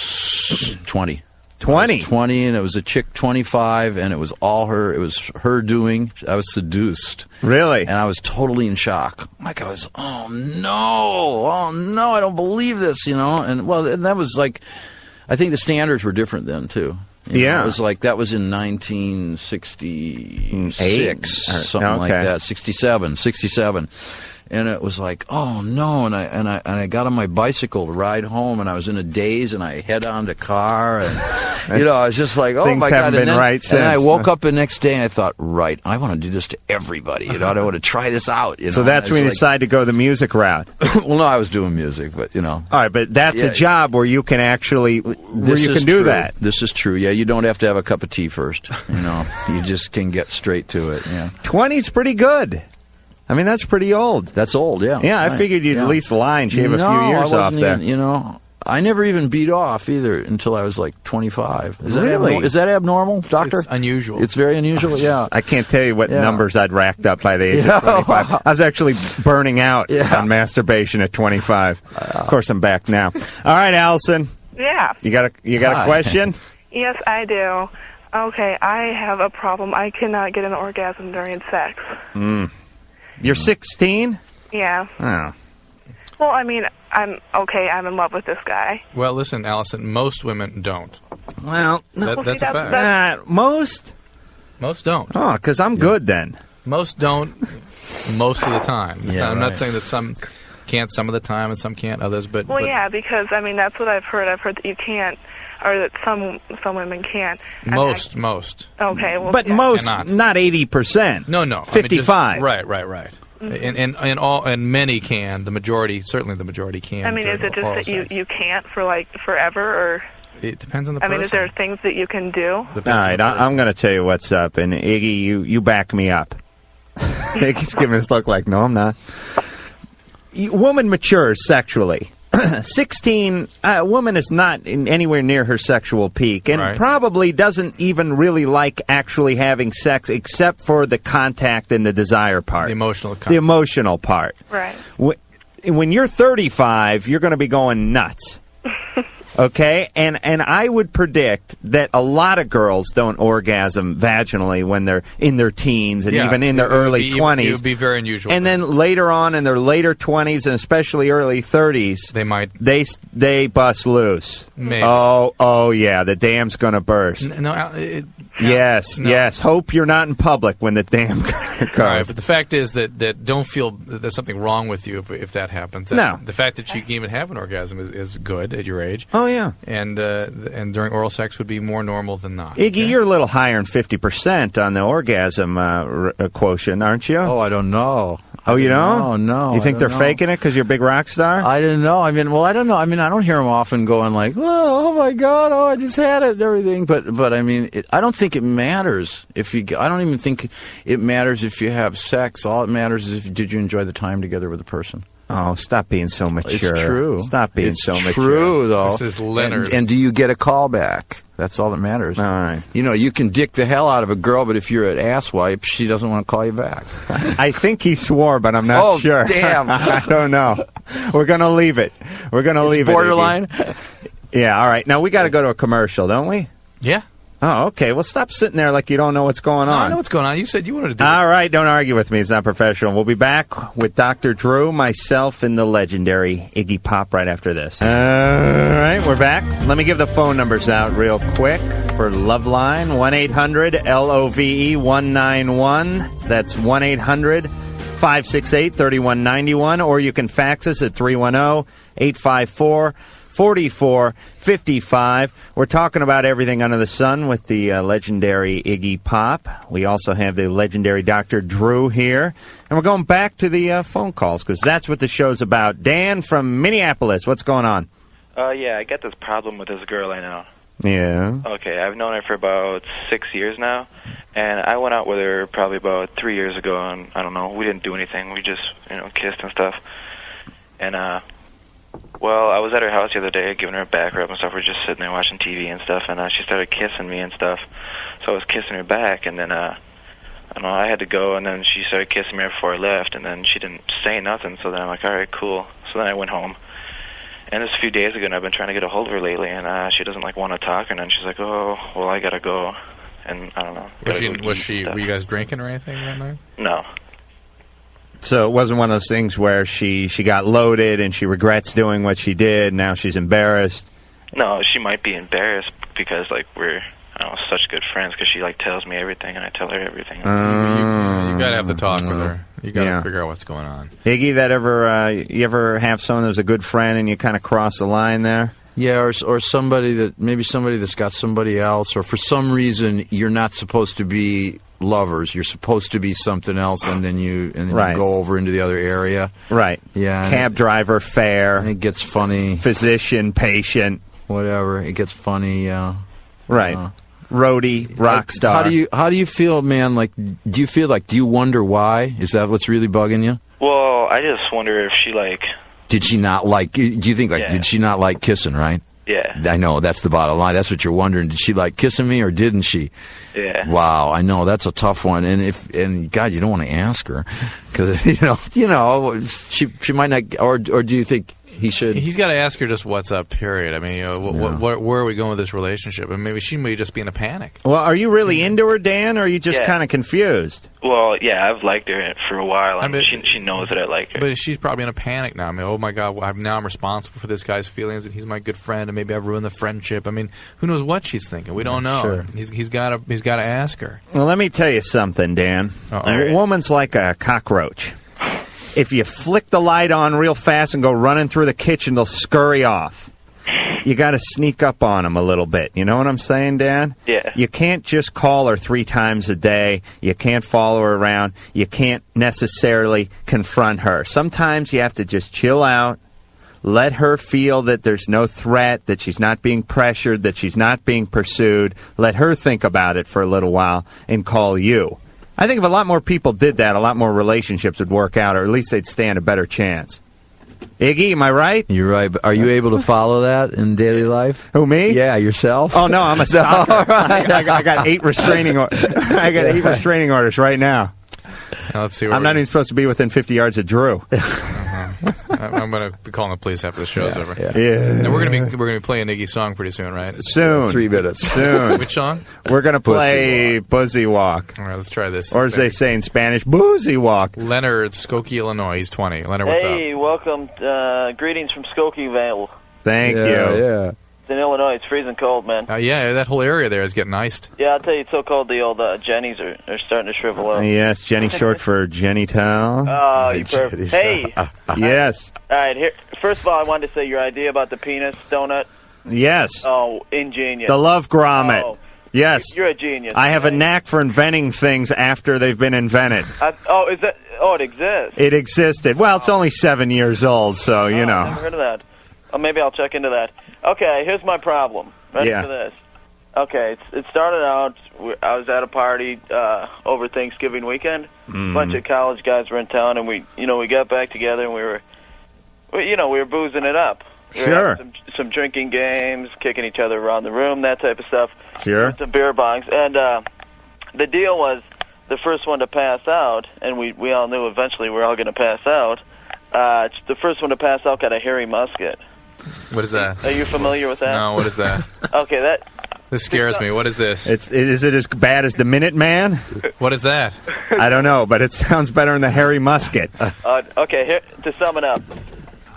20. 20? I was 20, and it was a chick 25, and it was all her. It was her doing. I was seduced. Really? And I was totally in shock. Like, I was, oh, no, I don't believe this, And, and that was like... I think the standards were different then, too. It was like, that was in 1966, something like that, 67. And it was like, oh no! And I got on my bicycle to ride home, and I was in a daze, and I head on the car, and I was just like, oh Things my God! haven't been right and then I since. woke up the next day, and I thought, right, I want to do this to everybody. I want to try this out. So that's when you decided to go the music route. Well, no, I was doing music, but All right, but that's a job where you can actually do that. This is true. Yeah, you don't have to have a cup of tea first. You just can get straight to it. Yeah, 20's pretty good. I mean, that's pretty old. That's old, yeah. Yeah, I figured you'd at least line, shave a few years off there. I never even beat off either until I was like 25. Really? Is that abnormal, doctor? It's unusual. It's very unusual, yeah. I can't tell you what numbers I'd racked up by the age of 25. I was actually burning out on masturbation at 25. Of course, I'm back now. All right, Allison. Yeah. You got a question? Yes, I do. Okay, I have a problem. I cannot get an orgasm during sex. You're 16? Yeah. Oh. Well, I mean, I'm in love with this guy. Well, listen, Allison, most women don't. Well, that's a fact. Most? Most don't. Oh, because I'm good then. Most don't most of the time. I'm not right. saying that some can't some of the time and some can't others, but... Well, yeah, because, I mean, that's what I've heard. I've heard that you can't, or that some women can't. Most. Okay, well... But most, not 80%. No. 55. Right. Mm-hmm. And many can. Certainly the majority can. I mean, is it just that you can't for, like, forever, or... It depends on the person. I mean, is there things that you can do? All right, I'm going to tell you what's up, and Iggy, you back me up. Iggy's giving this look like, no, I'm not. Woman matures sexually. 16, a woman is not anywhere near her sexual peak, and probably doesn't even really like actually having sex, except for the contact and the desire part. The emotional contact. The emotional part. Right. When you're 35, you're going to be going nuts. Okay, and I would predict that a lot of girls don't orgasm vaginally when they're in their teens and even in their early 20s. It would be very unusual. And then later on in their later 20s and especially early 30s, they bust loose. Maybe. Oh yeah, the dam's going to burst. Yes. Hope you're not in public when the dam goes. All right, but the fact is that don't feel that there's something wrong with you if that happens. No. The fact that you can even have an orgasm is good at your age. Oh, yeah. And during oral sex would be more normal than not. Iggy, you're a little higher than 50% on the orgasm quotient, aren't you? Oh, I don't know. Oh, you don't? No. You think they're faking it because you're a big rock star? I didn't know. I don't know. I don't hear them often going like, oh my God, I just had it and everything. But I mean, I don't think it matters if you. I don't even think it matters if you have sex. All it matters is did you enjoy the time together with the person. Oh, stop being so mature. It's true. Stop being so mature. It's true, though. This is Leonard. And do you get a call back? That's all that matters. All right. You can dick the hell out of a girl, but if you're an asswipe, she doesn't want to call you back. I think he swore, but I'm not sure. Oh, damn. I don't know. We're going to leave it. Borderline? Yeah, all right. Now, we got to go to a commercial, don't we? Yeah. Oh, okay. Well, stop sitting there like you don't know what's going on. I know what's going on. You said you wanted to do it. All right. Don't argue with me. It's not professional. We'll be back with Dr. Drew, myself, and the legendary Iggy Pop right after this. All right. We're back. Let me give the phone numbers out real quick for Loveline. 1-800-LOVE-191. That's 1-800-568-3191. Or you can fax us at 310-854-4455. We're talking about everything under the sun with the legendary Iggy Pop. We also have the legendary Dr. Drew here. And we're going back to the phone calls because that's what the show's about. Dan from Minneapolis, what's going on? Yeah, I got this problem with this girl I know. Yeah. Okay, I've known her for about 6 years now. And I went out with her probably about 3 years ago. And I don't know, we didn't do anything. We just, kissed and stuff. And, well, I was at her house the other day giving her a back rub and stuff. We were just sitting there watching TV and stuff, and she started kissing me and stuff. So I was kissing her back, and then, I don't know, I had to go, and then she started kissing me before I left, and then she didn't say nothing, so then I'm like, all right, cool. So then I went home. And this was a few days ago, and I've been trying to get a hold of her lately, and she doesn't, want to talk, and then she's like, oh, well, I gotta go. And I don't know. Were you guys drinking or anything that night? No. So it wasn't one of those things where she got loaded and she regrets doing what she did, now she's embarrassed? No, she might be embarrassed because, we're such good friends because she, tells me everything and I tell her everything. You gotta have to talk with her. You gotta figure out what's going on. Iggy, you ever have someone that's a good friend and you kind of cross the line there? Yeah, or somebody that's got somebody else, or for some reason you're not supposed to be lovers. You're supposed to be something else, and then you go over into the other area. Right. Yeah. Cab driver, fare. And it gets funny. Physician, patient. Whatever. It gets funny. Right. Roadie, rock star. How do you feel, man? Like, do you wonder why? Is that what's really bugging you? Well, I just wonder if she did she not like? Do you think did she not like kissing? Right. Yeah. I know, that's the bottom line. That's what you're wondering. Did she like kissing me or didn't she? Yeah. Wow, I know, that's a tough one. And God, you don't want to ask her because she might not. Or do you think he should? He's got to ask her just what's up. Period. I mean, where are we going with this relationship? And maybe she may just be in a panic. Well, are you really into her, Dan, or are you just kind of confused? Well, yeah, I've liked her for a while. I mean, she knows that I like her. But she's probably in a panic now. I mean, oh my God, I'm responsible for this guy's feelings, and he's my good friend, and maybe I've ruined the friendship. I mean, who knows what she's thinking? We don't know. Sure. He's got to ask her. Well, let me tell you something, Dan. A woman's like a cockroach. If you flick the light on real fast and go running through the kitchen, they'll scurry off. You got to sneak up on them a little bit. You know what I'm saying, Dan? Yeah. You can't just call her 3 times a day. You can't follow her around. You can't necessarily confront her. Sometimes you have to just chill out, let her feel that there's no threat, that she's not being pressured, that she's not being pursued. Let her think about it for a little while and call you. I think if a lot more people did that, a lot more relationships would work out, or at least they'd stand a better chance. Iggy, am I right? You're right. But are you able to follow that in daily life? Who, me? Yeah, yourself. Oh no, I'm a stalker. No, right. I got 8 restraining. I got 8 restraining orders right now. Now, let's see. I'm not even supposed to be within 50 yards of Drew. I'm going to be calling the police after the show's over. Yeah. Now we're going to be playing Iggy's song pretty soon, right? Soon. 3 minutes. Soon. Which song? We're going to play Boozy Walk. All right, let's try this. Or as they say in Spanish, Boozy Walk. Leonard, Skokie, Illinois. He's 20. Leonard, what's up? Hey, welcome. Greetings from Skokieville. Thank you. Yeah. It's in Illinois. It's freezing cold, man. Yeah, that whole area there is getting iced. Yeah, I'll tell you, it's so cold the old Jennies are starting to shrivel up. Yes, Jenny short for Jenny Towel. Oh, you perfect. Hey. Yes. All right, here. First of all, I wanted to say your idea about the penis donut. Yes. Oh, ingenious. The love grommet. Oh, yes. You're a genius. I have a knack for inventing things after they've been invented. It exists. It existed. Well, it's only 7 years old, so, you know. I've never heard of that. Oh, maybe I'll check into that. Okay, here's my problem. Ready for this? Okay, it started out, I was at a party over Thanksgiving weekend. A bunch of college guys were in town, and we got back together, and we were boozing it up. We were having some drinking games, kicking each other around the room, that type of stuff. Sure. With some beer bongs. And the deal was the first one to pass out, and we all knew eventually we were all going to pass out. The first one to pass out got a hairy musket. What is that? Are you familiar with that? No, what is that? Okay, this scares me. What is this? Is it as bad as the Minuteman? What is that? I don't know, but it sounds better than the hairy musket. Okay, here, to sum it up.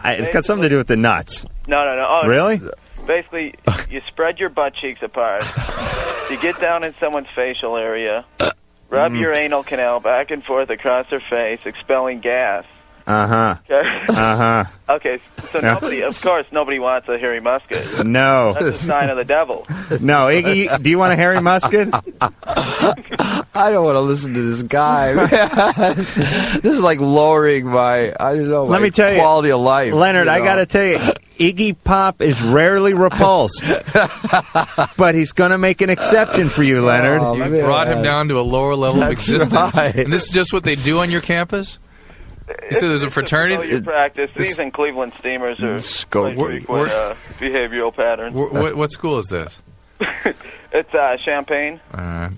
It's got something to do with the nuts. No. Oh, really? Basically, you spread your butt cheeks apart. You get down in someone's facial area, rub your anal canal back and forth across their face, expelling gas. Uh-huh. Okay. Uh-huh. Okay, so nobody wants a hairy musket. No. That's a sign of the devil. No, Iggy, do you want a hairy musket? I don't want to listen to this guy. This is like lowering my, Let me tell quality of life. Leonard, I got to tell you, Iggy Pop is rarely repulsed. But he's going to make an exception for you, Leonard. You brought him down to a lower level of existence. Right. And this is just what they do on your campus? You said there's a fraternity? It's practice. These and Cleveland Steamers are behavioral patterns. What school is this? It's Champaign.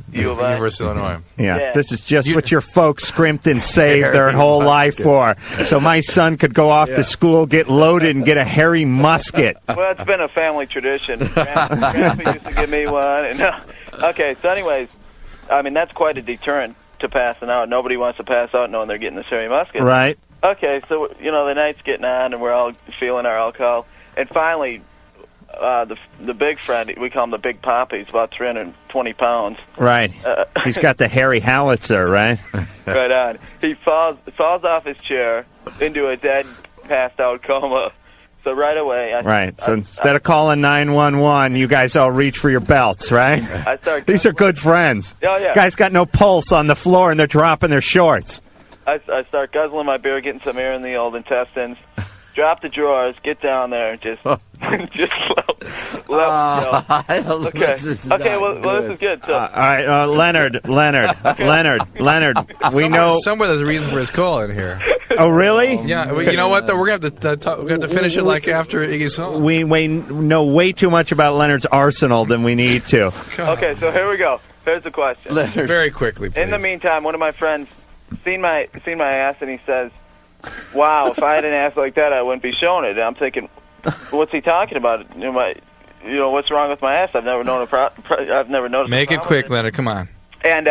University of Illinois. Yeah, this is just what your folks scrimped and saved their whole life for. So my son could go off to school, get loaded, and get a hairy musket. Well, it's been a family tradition. Grandpa used to give me one. Okay, so anyways, I mean, that's quite a deterrent to passing out. Nobody wants to pass out knowing they're getting this hairy musket. Right. Okay, so, the night's getting on, and we're all feeling our alcohol. And finally, the big friend, we call him the Big Papa. He's about 320 pounds. Right. He's got the hairy howitzer, right? Right on. He falls off his chair into a dead, passed out coma. So right away, So instead of calling 911, you guys all reach for your belts, right? These are good friends. Oh, yeah. Guys got no pulse on the floor, and they're dropping their shorts. I start guzzling my beer, getting some air in the old intestines. Drop the drawers, get down there, and just let Okay. Okay. Well, this is good. So. All right, Leonard. We know somewhere there's a reason for his call in here. Oh, really? Yeah. Well, you know what? Though we're gonna have to finish it like after Iggy's song. We know way too much about Leonard's arsenal than we need to. Okay, so here we go. Here's the question. Leonard. Very quickly, please. In the meantime, one of my friends seen my ass, and he says, "Wow, if I had an ass like that, I wouldn't be showing it." And I'm thinking, what's he talking about? What's wrong with my ass? I've never known I've never noticed. Make it quick, Leonard. Come on. And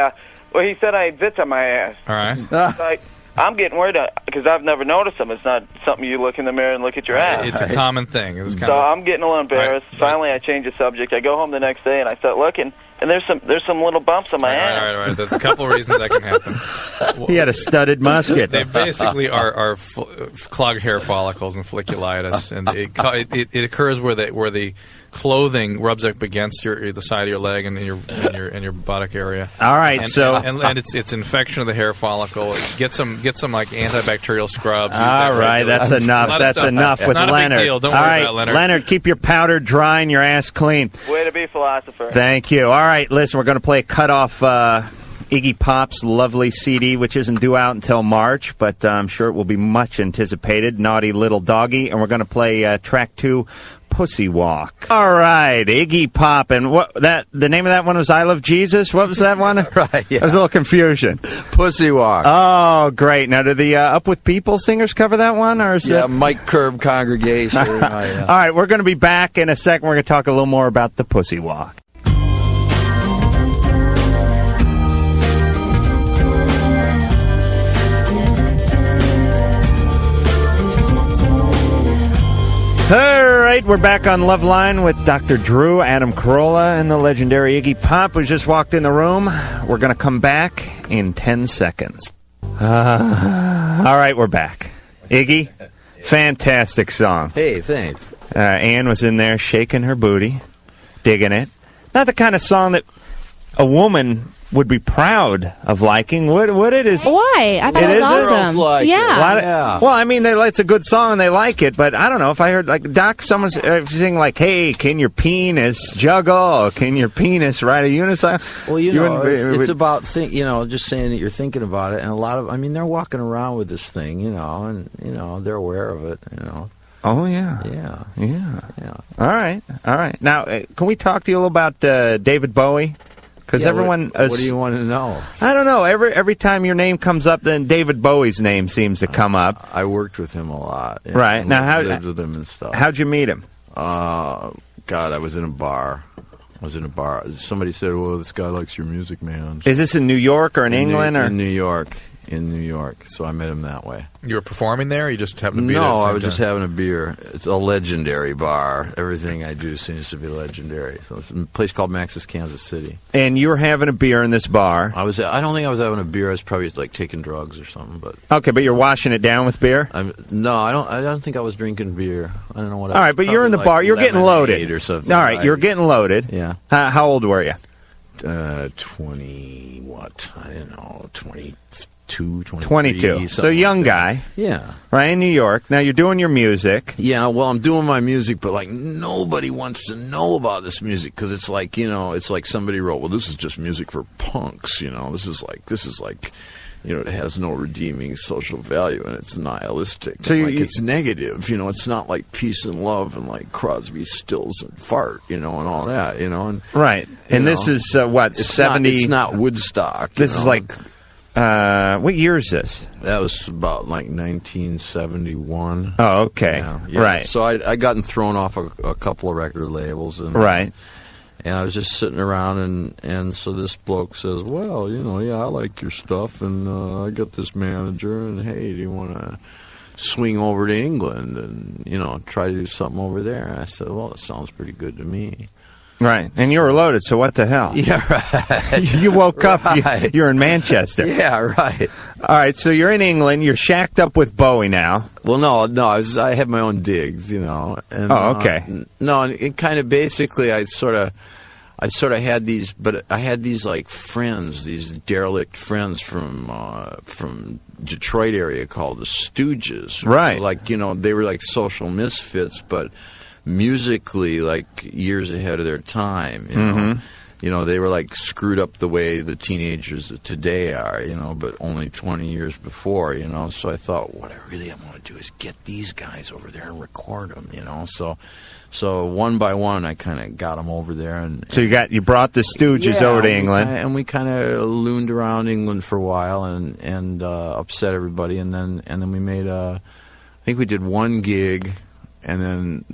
well, he said I had zits on my ass. All right. Like, I'm getting worried because I've never noticed them. It's not something you look in the mirror and look at your ass. It's a common thing. So I'm getting a little embarrassed. Right. Finally, I change the subject. I go home the next day and I start looking, and there's some little bumps on my ass. All right. There's a couple of reasons that can happen. He had a studded musket. They basically are clogged hair follicles and folliculitis, and it occurs where the clothing rubs up against the side of your leg and in your buttock area. All right, and it's infection of the hair follicle. Get some like antibacterial scrubs. All right, that's enough. That's enough with not Leonard. A big deal. Don't worry about Leonard. Leonard, keep your powder dry and your ass clean. Way to be a philosopher. Thank you. All right, listen, we're going to play a cut off Iggy Pop's Lovely CD, which isn't due out until March, but I'm sure it will be much anticipated. Naughty Little Doggy, and we're going to play track 2. Pussy Walk. All right, Iggy Pop, and the name of that one was I Love Jesus? What was that one? Right, yeah. There was a little confusion. Pussy Walk. Oh, great. Now, did the Up With People singers cover that one? Or is it... Mike Curb Congregation. All right, we're going to be back in a second. We're going to talk a little more about the Pussy Walk. All right, we're back on Loveline with Dr. Drew, Adam Carolla, and the legendary Iggy Pop, who just walked in the room. We're going to come back in 10 seconds. All right, we're back. Iggy, fantastic song. Hey, thanks. Ann was in there shaking her booty, digging it. Not the kind of song that a woman would be proud of liking. What it is? Why? I thought it was awesome. Like yeah. Well, I mean, it's a good song and they like it, but I don't know if I heard like Doc, someone's singing like, "Hey, can your penis juggle? Can your penis ride a unicycle?" Well, it's about just saying that you're thinking about it, and a lot of, they're walking around with this thing, and they're aware of it, Oh yeah. All right. Now, can we talk to you a little about David Bowie? Because everyone... What do you want to know? I don't know. Every time your name comes up, then David Bowie's name seems to come up. I worked with him a lot. Right. Now, I lived with him and stuff. How'd you meet him? God, I was in a bar. Somebody said, "Well, this guy likes your music, man." Is this in New York or in England? In New York. In New York. So I met him that way. You were performing there, or you just happened to be there? No, I was just having a beer. It's a legendary bar. Everything I do seems to be legendary. So it's a place called Max's Kansas City. And you were having a beer in this bar. I don't think I was having a beer. I was probably like taking drugs or something. But okay, but you're washing it down with beer? No, I don't think I was drinking beer. I don't know what. All right, but you're in the bar. You're getting loaded or something. All right, you're getting loaded. Yeah. How old were you? 20. What? I don't know. 22, 22. So young guy. Yeah. Right, in New York. Now you're doing your music. Yeah, well, I'm doing my music, but like nobody wants to know about this music because it's like, it's like somebody wrote, "Well, this is just music for punks, This is like it has no redeeming social value and it's nihilistic. So it's negative, it's not like peace and love and like Crosby, Stills and Fart, and all that, and right. And this is what, 70? It's not Woodstock. This is like what year is this? That was about like 1971. Oh, okay. Yeah. Right. So I gotten thrown off a couple of record labels. And, right. And I was just sitting around, and so this bloke says, "Well, I like your stuff, and I got this manager, and hey, do you want to swing over to England and, you know, try to do something over there. And I said, well, it sounds pretty good to me. Right. And you were loaded, so what the hell? Yeah, right. You woke up, you're in Manchester. Yeah, right. All right, so you're in England, you're shacked up with Bowie now. Well, no, I had my own digs, you know. And, okay. No, it kind of basically, I sort of had these, but I had these like friends, these derelict friends from Detroit area called the Stooges. Right. Like, you know, they were like social misfits, but musically like years ahead of their time, you know. You know, they were like screwed up the way the teenagers of today are, you know, but only 20 years before, you know. So I thought, what I really want to do is get these guys over there and record them, you know. So one by one, I kind of got them over there, and so you brought the Stooges over to England, and we kind of looned around England for a while and upset everybody, and then we made I think we did one gig. And then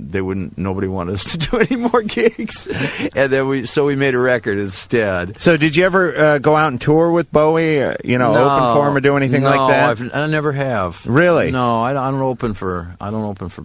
nobody wanted us to do any more gigs. And then we made a record instead. So did you ever go out and tour with Bowie, open for him or do anything like that? I never have. Really? No, I don't open for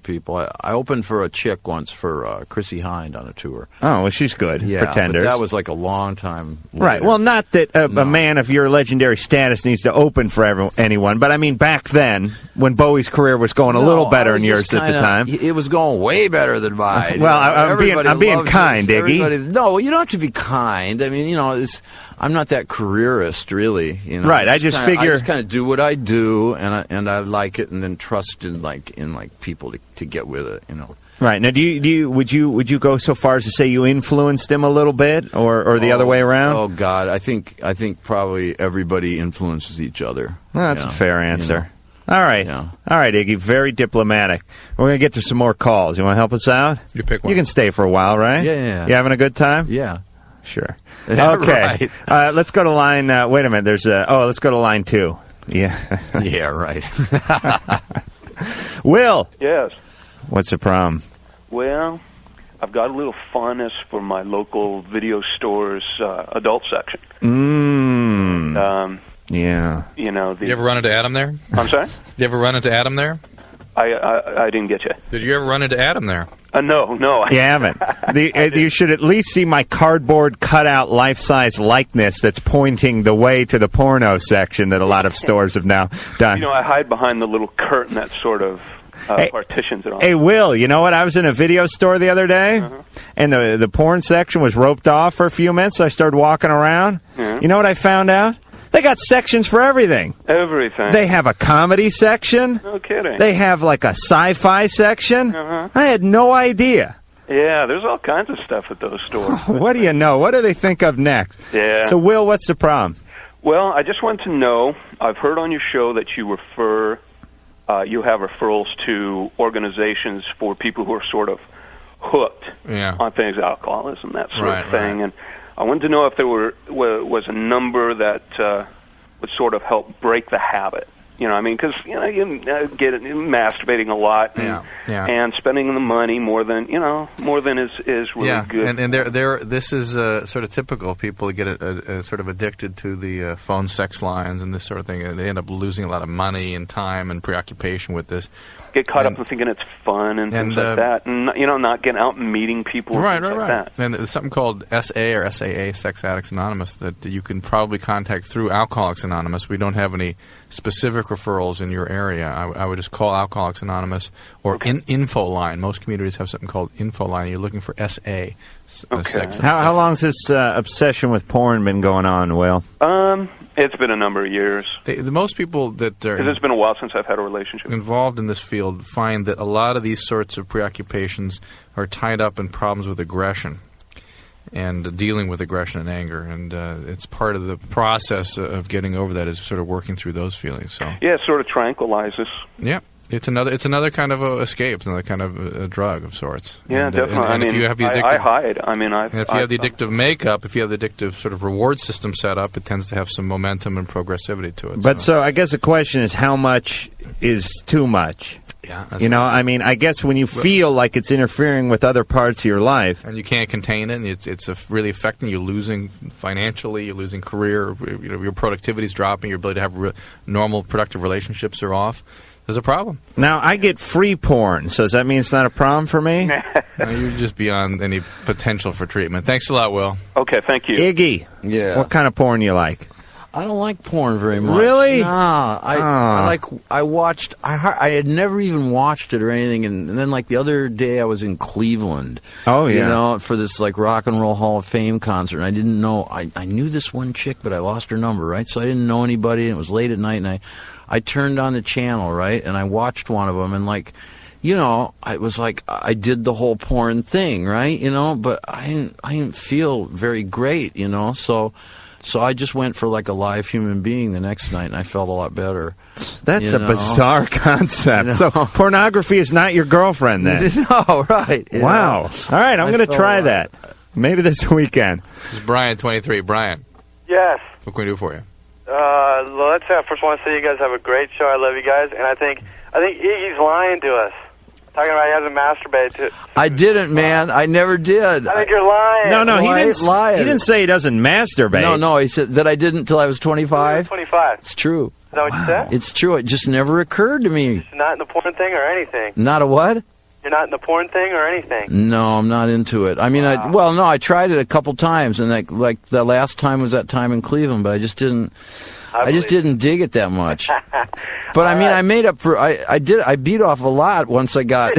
people. I opened for a chick once for Chrissy Hind on a tour. Oh, well, she's good. Yeah, Pretenders. But that was like a long time later. Right. Well, not that a man of your legendary status needs to open for anyone, but I mean back then when Bowie's career was going a little better than yours at the time. It was going way better than mine. Well, I'm being kind, Iggy. No, you don't have to be kind. I mean, you know, I'm not that careerist, really. You know, right. I just kind of do what I do, and I like it, and then trust in people to get with it. You know. Right. Now, would you go so far as to say you influenced him a little bit, or the other way around? Oh God, I think probably everybody influences each other. Well, that's a fair answer. You know. All right. Yeah. All right, Iggy. Very diplomatic. We're going to get to some more calls. You want to help us out? You pick one. You can stay for a while, right? Yeah. You having a good time? Yeah. Sure. Yeah, okay. Right. Let's go to line... wait a minute. Let's go to line 2. Yeah. Yeah, right. Will. Yes. What's the problem? Well, I've got a little fondness for my local video store's adult section. Yeah. You know, you ever run into Adam there? I'm sorry? You ever run into Adam there? I didn't get you. Did you ever run into Adam there? No. You haven't. You should at least see my cardboard cutout life-size likeness that's pointing the way to the porno section that a lot of stores have now done. You know, I hide behind the little curtain that sort of partitions it all. Hey, Will, you know what? I was in a video store the other day, and the porn section was roped off for a few minutes, so I started walking around. Yeah. You know what I found out? They got sections for everything. Everything. They have a comedy section. No kidding. They have like a sci-fi section. I had no idea. Yeah, there's all kinds of stuff at those stores. What do you know? What do they think of next? Yeah. So, Will, what's the problem? Well, I just want to know, I've heard on your show that you you have referrals to organizations for people who are sort of hooked on things, alcoholism, that sort of thing. And I wanted to know if there was a number that would sort of help break the habit. You know, I mean, because you get it, masturbating a lot and spending the money more than is really good. And this is sort of typical. People get sort of addicted to the phone sex lines and this sort of thing, and they end up losing a lot of money and time and preoccupation with this. Get caught up in thinking it's fun and things like that, and not getting out and meeting people. Right. Like that. And there's something called SA or SAA, Sex Addicts Anonymous, that you can probably contact through Alcoholics Anonymous. We don't have any specific referrals in your area. I would just call Alcoholics Anonymous or Info Line. Most communities have something called Info Line. You're looking for SA. Okay. How long's this obsession with porn been going on, Will? It's been a number of years. The most people that are... Because it's been a while since I've had a relationship. Involved in this field find that a lot of these sorts of preoccupations are tied up in problems with aggression and dealing with aggression and anger. And it's part of the process of getting over that is sort of working through those feelings. So yeah, it sort of tranquilizes. Yeah. It's another kind of escape. It's another kind of a drug of sorts. Yeah, definitely. And if you have the addictive, I hide. I mean, if you have the addictive makeup, if you have the addictive sort of reward system set up, it tends to have some momentum and progressivity to it. But so I guess the question is, how much is too much? Yeah, I mean, I guess when you feel like it's interfering with other parts of your life, and you can't contain it, and it's really affecting you, losing financially, you're losing career, your productivity's dropping, your ability to have normal productive relationships are off. there's a problem. Now, I get free porn, so does that mean it's not a problem for me? No, you're just beyond any potential for treatment. Thanks a lot, Will. Okay, thank you. Iggy, what kind of porn you like? I don't like porn very much. Really? Nah, I had never even watched it or anything, and then like the other day I was in Cleveland. Oh, yeah. You know, for this like Rock and Roll Hall of Fame concert, and I didn't know, I knew this one chick, but I lost her number, right? So I didn't know anybody, and it was late at night, and I turned on the channel, right, and I watched one of them, and like, you know, I was like, I did the whole porn thing, right, you know, but I didn't feel very great, you know, so I just went for like a live human being the next night, and I felt a lot better. That's a bizarre concept. You know? So pornography is not your girlfriend then? No, right. Wow. All right, I'm going to try that. Maybe this weekend. This is Brian, 23. Brian. Yes. What can we do for you? Well, let's say I first want to say you guys have a great show. I love you guys, and I think Iggy's lying to us. Talking about he hasn't masturbated. I didn't, man. I never did. I think you're lying. No, he didn't say he doesn't masturbate. No, he said that I didn't until I was 25. 25. It's true. Is that what you said? It's true. It just never occurred to me. You're not in the porn thing or anything? Not a what? You're not in the porn thing or anything? No, I'm not into it. I mean, I tried it a couple times, and like the last time was that time in Cleveland, but I just didn't dig it that much. But I mean, I made up for. I beat off a lot once I got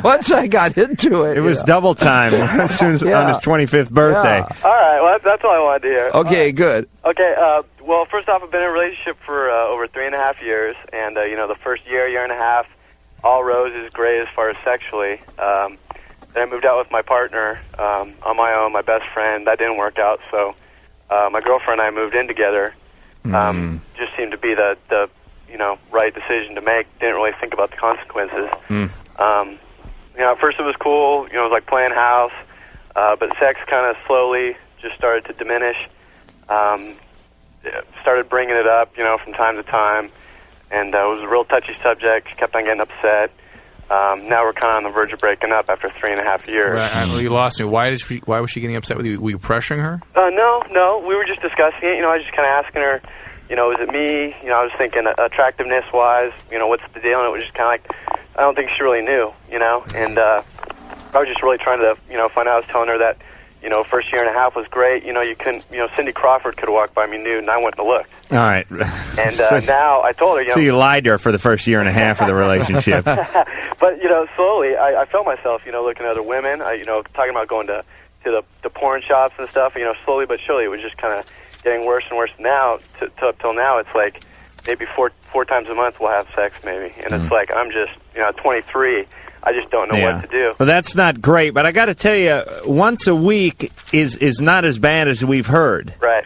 once I got into it. It was double time as soon as on his 25th birthday. Yeah. All right, well that's all I wanted to hear. Okay, good. Okay, well first off, I've been in a relationship for over 3.5 years, and you know, the first year and a half, all roses, great as far as sexually. Then I moved out with my partner on my own, my best friend. That didn't work out, so my girlfriend and I moved in together. Just seemed to be the right decision to make. Didn't really think about the consequences. You know, at first it was cool. You know, it was like playing house, but sex kind of slowly just started to diminish. Started bringing it up, you know, from time to time, and it was a real touchy subject. She kept on getting upset. Now we're kind of on the verge of breaking up after 3.5 years. Right, you lost me. Why was she getting upset with you? Were you pressuring her? No. We were just discussing it. You know, I was just kind of asking her, you know, is it me? You know, I was thinking attractiveness-wise, you know, what's the deal? And it was just kind of like, I don't think she really knew, you know. And I was just really trying to, you know, find out. I was telling her that, you know, first year and a half was great. You know, Cindy Crawford could have walked by me nude, and I went and looked. All right. And now I told her, you know. So you lied to her for the first year and a half of the relationship. But, you know, slowly I felt myself, you know, looking at other women, you know, talking about going to the porn shops and stuff. You know, slowly but surely it was just kind of getting worse and worse. Now, till now, it's like maybe four times a month we'll have sex, maybe. And it's like I'm just, you know, 23. I just don't know what to do. Well, that's not great, but I got to tell you, once a week is not as bad as we've heard. Right.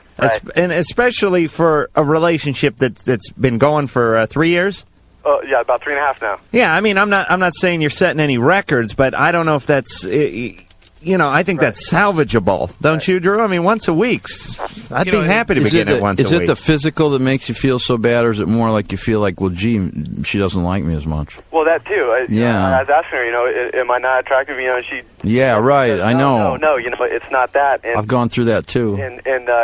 And especially for a relationship that's been going for 3 years. Yeah, about 3.5 now. Yeah, I mean, I'm not saying you're setting any records, but I don't know if that's. You know, I think that's salvageable, don't you, Drew? I mean, once a week, I'd be happy to begin it once a week. Is it the physical that makes you feel so bad, or is it more like you feel like, well, gee, she doesn't like me as much? Well, that too. I was asking her, you know, am I not attractive? You know, and she. Yeah, right. I know. No, you know, it's not that. And, I've gone through that too. And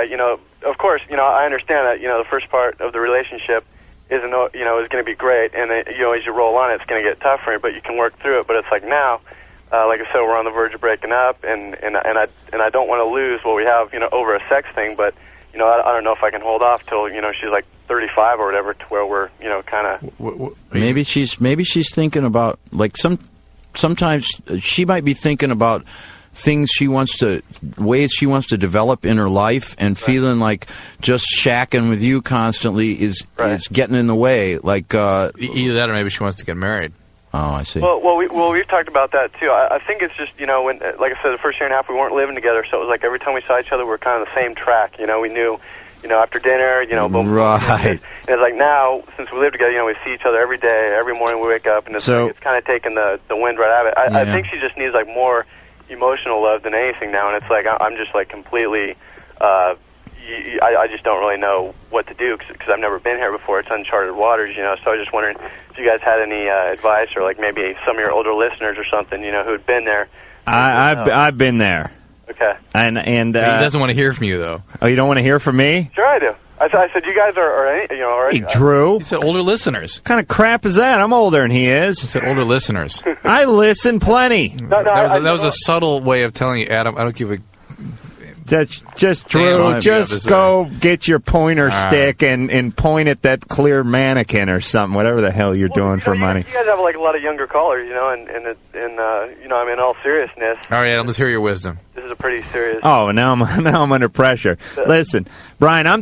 you know, of course, you know, I understand that, you know, the first part of the relationship is going to be great, and you know, as you roll on, it's going to get tougher, but you can work through it. But it's like now. Like I said, we're on the verge of breaking up, and I don't want to lose what we have, you know, over a sex thing. But you know, I don't know if I can hold off till, you know, she's like 35 or whatever, to where we're, you know, kind of. Maybe she's thinking about, like, sometimes she might be thinking about ways she wants to develop in her life, and feeling like just shacking with you constantly is getting in the way. Like either that, or maybe she wants to get married. Oh, I see. Well, we've talked about that too. I think it's just, you know, when, like I said, the first year and a half we weren't living together, so it was like every time we saw each other, we were kind of the same track. You know, we knew, you know, after dinner, you know, boom. Right. And it's like now, since we live together, you know, we see each other every day, every morning we wake up, and it's kind of taking the wind right out of it. I think she just needs like more emotional love than anything now, and it's like I'm just like completely. I just don't really know what to do because I've never been here before. It's uncharted waters, you know. So I was just wondering if you guys had any advice, or like maybe some of your older listeners or something, you know, who'd been there. I've been there. Okay. And he doesn't want to hear from you though. Oh, you don't want to hear from me? Sure, I do. I said you guys are already. Hey, Drew. He said older listeners. What kind of crap is that? I'm older than he is. He said older listeners. I listen plenty. That was a subtle way of telling you, Adam, I don't give a... Just Drew, just go get your pointer stick and point at that clear mannequin or something, whatever the hell you're doing for money. You guys have like a lot of younger callers, and I mean, in all seriousness. All right, Adam, let's hear your wisdom. This is a pretty serious. Oh, now I'm under pressure. Listen, Brian, I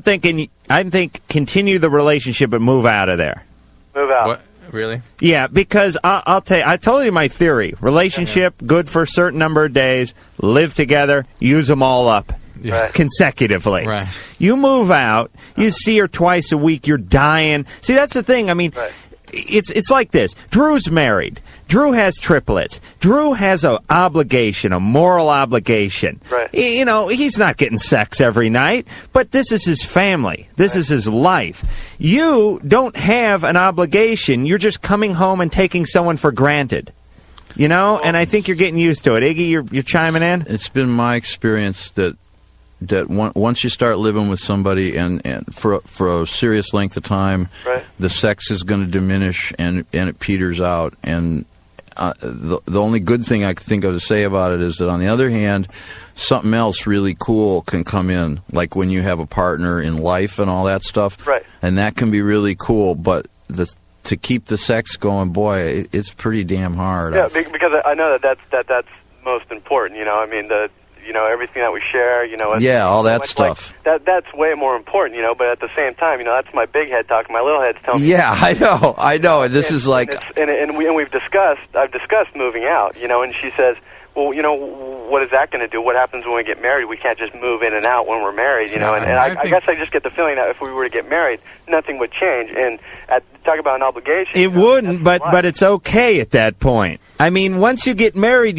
think continue the relationship but move out of there. Move out. What? Really? Yeah, because I'll tell you, I told you my theory. Relationship, good for a certain number of days, live together, use them all up consecutively. Right. You move out, you see her twice a week, you're dying. See, that's the thing. I mean, it's like this. Drew's married. Drew has triplets. Drew has a moral obligation. Right. You know, he's not getting sex every night, but this is his family. This is his life. You don't have an obligation. You're just coming home and taking someone for granted. You know, and I think you're getting used to it. Iggy, you're chiming in? It's been my experience that once you start living with somebody and for a serious length of time, the sex is going to diminish and it peters out. And the only good thing I could think of to say about it is that, on the other hand, something else really cool can come in, like when you have a partner in life and all that stuff. Right. And that can be really cool, but to keep the sex going, boy, it's pretty damn hard. Yeah, because I know that's most important. You know, I mean everything that we share. You know. Yeah, all that stuff. Like, that's way more important. You know, but at the same time, that's my big head talking. My little head's telling me. Yeah, I know. And this is like, I've discussed moving out. You know, and she says, well, what is that going to do? What happens when we get married? We can't just move in and out when we're married, you know. And I guess I just get the feeling that if we were to get married, nothing would change. And talk about an obligation. It wouldn't, but it's okay at that point. I mean, once you get married,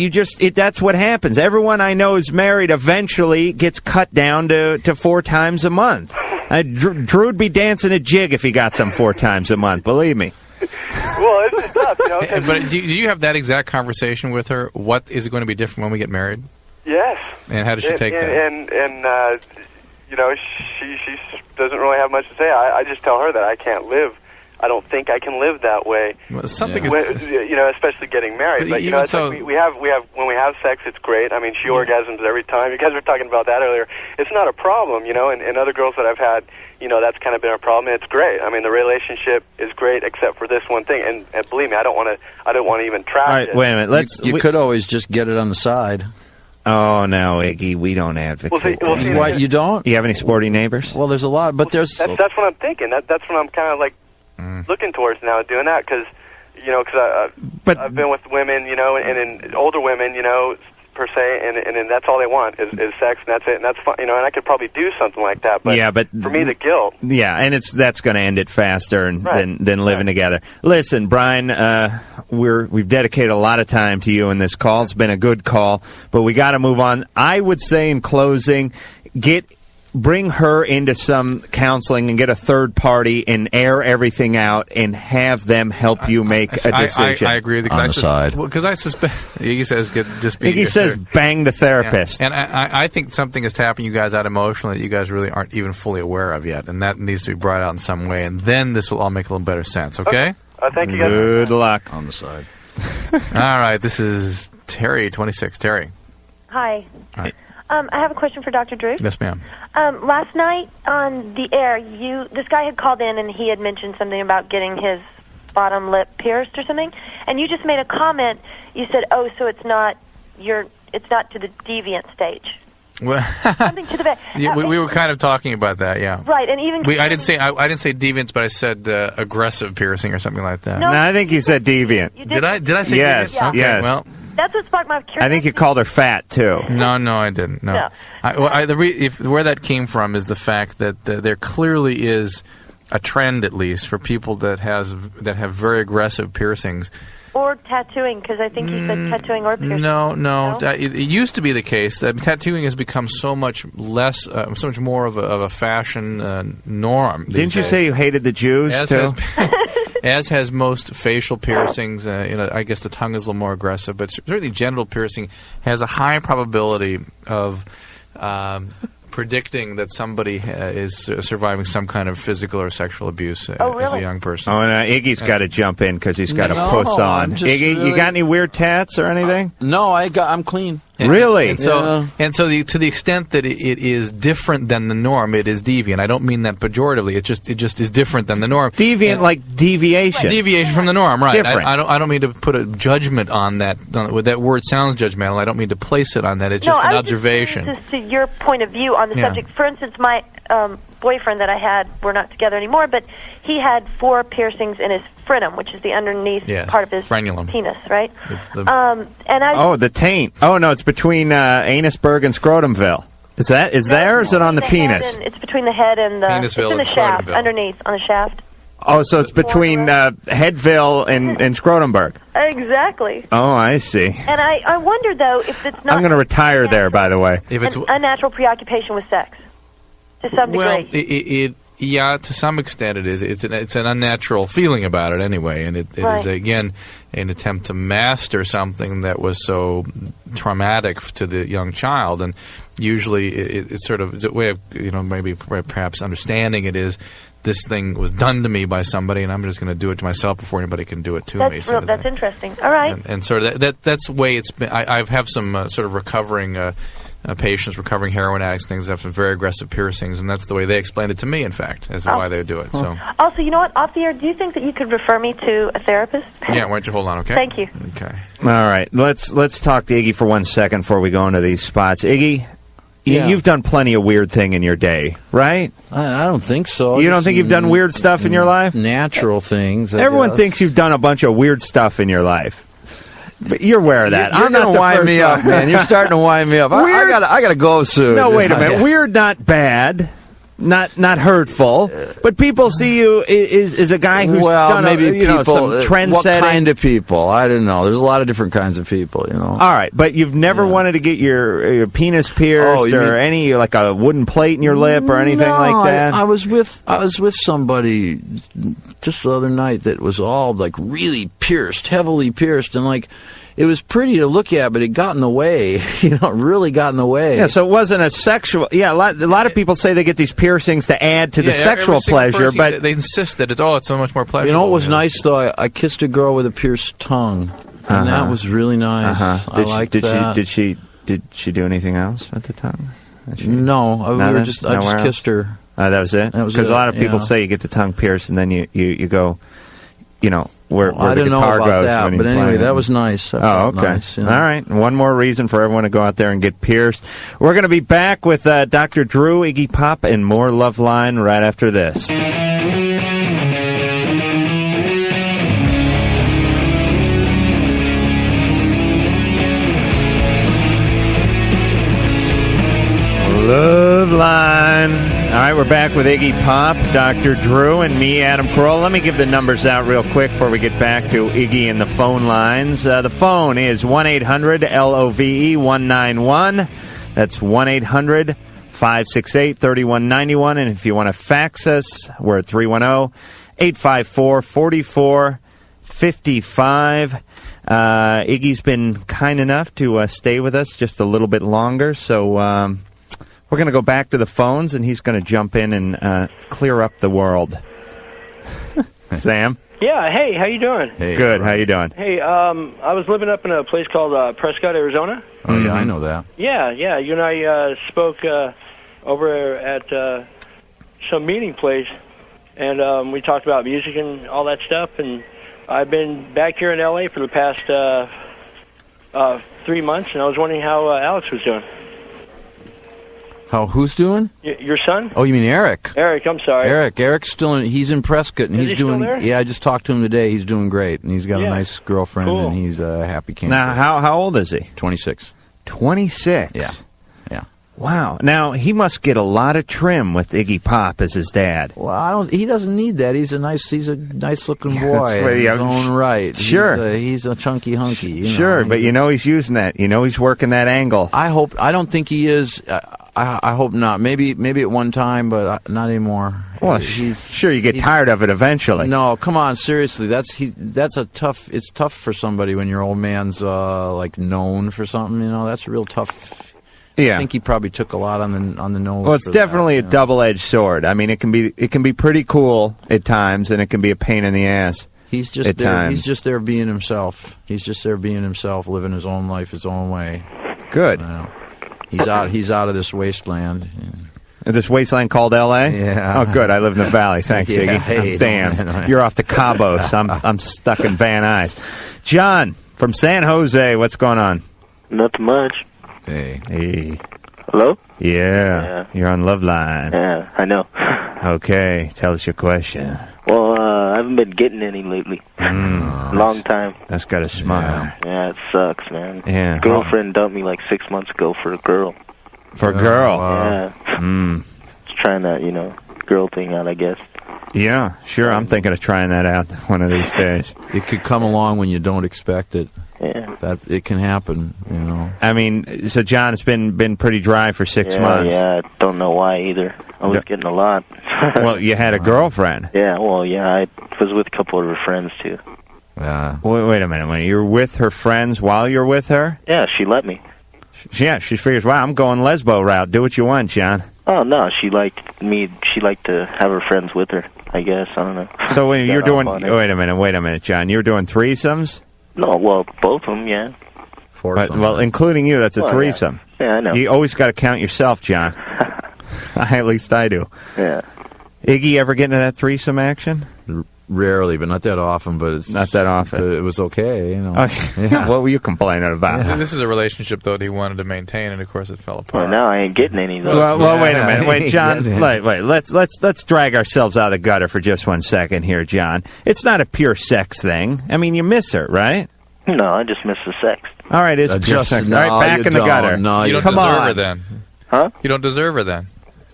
that's what happens. Everyone I know is married eventually gets cut down to 4 times a month. Drew'd be dancing a jig if he got some 4 times a month, believe me. Well, it's just tough, you know. But do you have that exact conversation with her? What is it going to be different when we get married? Yes. And how does she take that? And she doesn't really have much to say. I just tell her that I can't live. I don't think I can live that way. Well, especially getting married. But even so, like we have when we have sex, it's great. I mean, she orgasms every time. You guys were talking about that earlier. It's not a problem, you know. And other girls that I've had, that's kind of been a problem. And it's great. I mean, the relationship is great, except for this one thing. And believe me, I don't want to even trash it. All right, wait a minute. You could always just get it on the side. Oh, no, Iggy, we don't advocate. What, you don't? Do you have any sporty neighbors? Well, there's a lot, but that's what I'm thinking. That's what I'm kind of like looking towards now, doing that, because I've been with women, and older women, per se, and that's all they want is sex, and that's it, and that's fun, and I could probably do something like that, but for me, the guilt. Yeah, and that's going to end it faster than living together. Listen, Brian, we've dedicated a lot of time to you in this call. It's been a good call, but we got to move on. I would say in closing, bring her into some counseling and get a third party and air everything out and have them help you make a decision. I agree with you. On the side. Because I suspect, Iggy says, Iggy says bang the therapist. Yeah. And I think something is tapping you guys out emotionally that you guys really aren't even fully aware of yet. And that needs to be brought out in some way. And then this will all make a little better sense, okay? Thank you guys. Good luck. On the side. All right, this is Terry, 26. Terry. Hi. Hi. I have a question for Dr. Drew. Yes, ma'am. Last night on the air, this guy had called in and he had mentioned something about getting his bottom lip pierced or something, and you just made a comment. You said, "Oh, so it's not to the deviant stage." Well, something to the back. we were kind of talking about that, yeah. Right, and even I didn't say deviants, but I said aggressive piercing or something like that. No, I think you said deviant. Did I say yes, deviant? Okay, yes. Well, that's what sparked my curiosity. I think you called her fat too. No, I didn't. No. Where that came from is the fact that there clearly is a trend, at least, for people that have very aggressive piercings. Or tattooing, because I think he said tattooing or piercing. No. It used to be the case that tattooing has become so much more of a fashion norm. Didn't you say you hated the Jews too? As has most facial piercings. I guess the tongue is a little more aggressive, but certainly genital piercing has a high probability of predicting that somebody is surviving some kind of physical or sexual abuse as a young person. Oh, and Iggy's got to jump in because he's got a puss on. Iggy, really... you got any weird tats or anything? No, I'm clean. Really? And so to the extent that it is different than the norm, it is deviant. I don't mean that pejoratively. It just is different than the norm. Deviant, like deviation. Right. Deviation from the norm, right? Different. I don't mean to put a judgment on that. That word sounds judgmental. I don't mean to place it on that. It's just an observation. Just to your point of view on the subject. For instance, my boyfriend that I had, we're not together anymore, but he had 4 piercings in his frenum, which is the underneath part of his frenulum. Penis, right? The taint. Oh, no, it's between Anusburg and Scrotumville. Is there, or is it on the penis? It's between the head and the... It's in the shaft, underneath, on the shaft. Oh, so it's between Headville and Scrotumburg. Exactly. Oh, I see. And I wonder, though, if it's not... I'm going to retire there, by the way. If it's an unnatural preoccupation with sex, to some degree. Well, to some extent it is. It's an unnatural feeling about it anyway, and it is, again, an attempt to master something that was so traumatic to the young child. And usually it's sort of the way of, maybe perhaps understanding it is, this thing was done to me by somebody, and I'm just going to do it to myself before anybody can do it to me. That's interesting. All right. And sort of that's the way it's been. I have some sort of recovering patients, recovering heroin addicts, things that have some very aggressive piercings, and that's the way they explained it to me, in fact, as to why they do it. So. Also, you know what? Off the air, do you think that you could refer me to a therapist? Yeah, why don't you hold on, okay? Thank you. Okay. All right. Let's talk to Iggy for 1 second before we go into these spots. Iggy, you've done plenty of weird thing in your day, right? I don't think so. You don't think you've done weird stuff in your life? Natural things. Everyone thinks you've done a bunch of weird stuff in your life. But you're aware of that. You're going to wind me up, man. You're starting to wind me up. I got to go soon. No, wait a minute. Weird, not bad. Not hurtful, but people see you is a guy who's done some trend what setting. What kind of people? I don't know. There's a lot of different kinds of people, All right, but you've never wanted to get your penis pierced or any like a wooden plate in your lip or anything like that? I was with somebody just the other night that was all like really pierced, heavily pierced, and like. It was pretty to look at, but it got in the way. Really got in the way. Yeah, so it wasn't a sexual. Yeah, a lot of people say they get these piercings to add to the sexual pleasure, but they insist that it's so much more pleasurable. You know what was nice though? I kissed a girl with a pierced tongue, and that was really nice. I liked that. Did she do anything else at the tongue? No, I just kissed her. That was it. Because a lot of people say you get the tongue pierced, and then you go, where I the didn't know guitar about goes. that, but anyway, that was nice. Okay. Nice, All right. One more reason for everyone to go out there and get pierced. We're going to be back with Dr. Drew, Iggy Pop, and more Loveline right after this. Loveline. All right, we're back with Iggy Pop, Dr. Drew, and me, Adam Carolla. Let me give the numbers out real quick before we get back to Iggy and the phone lines. The phone is 1-800-LOVE-191. That's 1-800-568-3191. And if you want to fax us, we're at 310-854-4455. Iggy's been kind enough to stay with us just a little bit longer, so... we're going to go back to the phones, and he's going to jump in and clear up the world. Sam? Yeah, hey, how you doing? Hey, good, how you doing? Hey, I was living up in a place called Prescott, Arizona. Oh, yeah, I know that. Yeah, you and I spoke over at some meeting place, and we talked about music and all that stuff, and I've been back here in L.A. for the past 3 months, and I was wondering how Alex was doing. How? Who's doing? Your son? Oh, you mean Eric? Eric, I'm sorry. Eric's still in. He's in Prescott, and Is he's he still doing. there? Yeah, I just talked to him today. He's doing great, and he's got a nice girlfriend, Cool. and he's a happy camper. Now, how old is he? 26. 26? Yeah. Wow. Now, he must get a lot of trim with Iggy Pop as his dad. Well, he doesn't need that. He's a nice looking boy in his own right. Sure. He's a chunky hunky. Sure, but he's using that. He's working that angle. I don't think he is. I hope not. Maybe at one time, but not anymore. Well, sure, you get tired of it eventually. No, come on, seriously. It's tough for somebody when your old man's like known for something. That's real tough. Yeah. I think he probably took a lot on the nose. Well, it's definitely a double-edged sword. I mean, it can be pretty cool at times, and it can be a pain in the ass. He's just at there. times. He's just there being himself. He's just there being himself, living his own life, his own way. Good. He's out of this wasteland. This wasteland called L.A.? Yeah. Oh, good. I live in the valley. Thanks, Yeah, Iggy. hey, Damn. You're off to Cabos. I'm stuck in Van Nuys. John from San Jose. What's going on? Not much. Hey. Hello? Yeah. You're on Loveline. Yeah, I know. Okay. Tell us your question. Well, I haven't been getting any lately. Long time. That's got to smile. Yeah, it sucks, man. Yeah. Girlfriend dumped me like 6 months ago for a girl. For a girl? Yeah. Just trying that, girl thing out, I guess. Yeah, sure. I'm thinking of trying that out one of these days. It could come along when you don't expect it. Yeah. That it can happen, I mean, so John, it's been pretty dry for 6 months. Yeah, I don't know why either. I was getting a lot. Well, you had a girlfriend. Yeah, well, I was with a couple of her friends, too. Wait a minute. You were with her friends while you're with her? Yeah, she let me. Yeah, she figures, wow, I'm going lesbo route. Do what you want, John. Oh, no, she liked me. She liked to have her friends with her, I guess. I don't know. So when you're doing... Wait a minute, John. You're doing threesomes? No, well, both of them, yeah. Well, including you, that's a threesome. Yeah, I know. You always got to count yourself, John. At least I do. Yeah. Iggy, ever get into that threesome action? Rarely, but not that often. But it's not that often. But it was okay, Yeah. What were you complaining about? Yeah. This is a relationship, though, that he wanted to maintain, and of course it fell apart. Well, now I ain't getting any. Well, wait a minute. Wait, John. Wait. Let's drag ourselves out of the gutter for just 1 second here, John. It's not a pure sex thing. I mean, you miss her, right? No, I just miss the sex. All right, it's pure sex. All right, back in the gutter. No, you don't deserve her then. Huh? You don't deserve her then.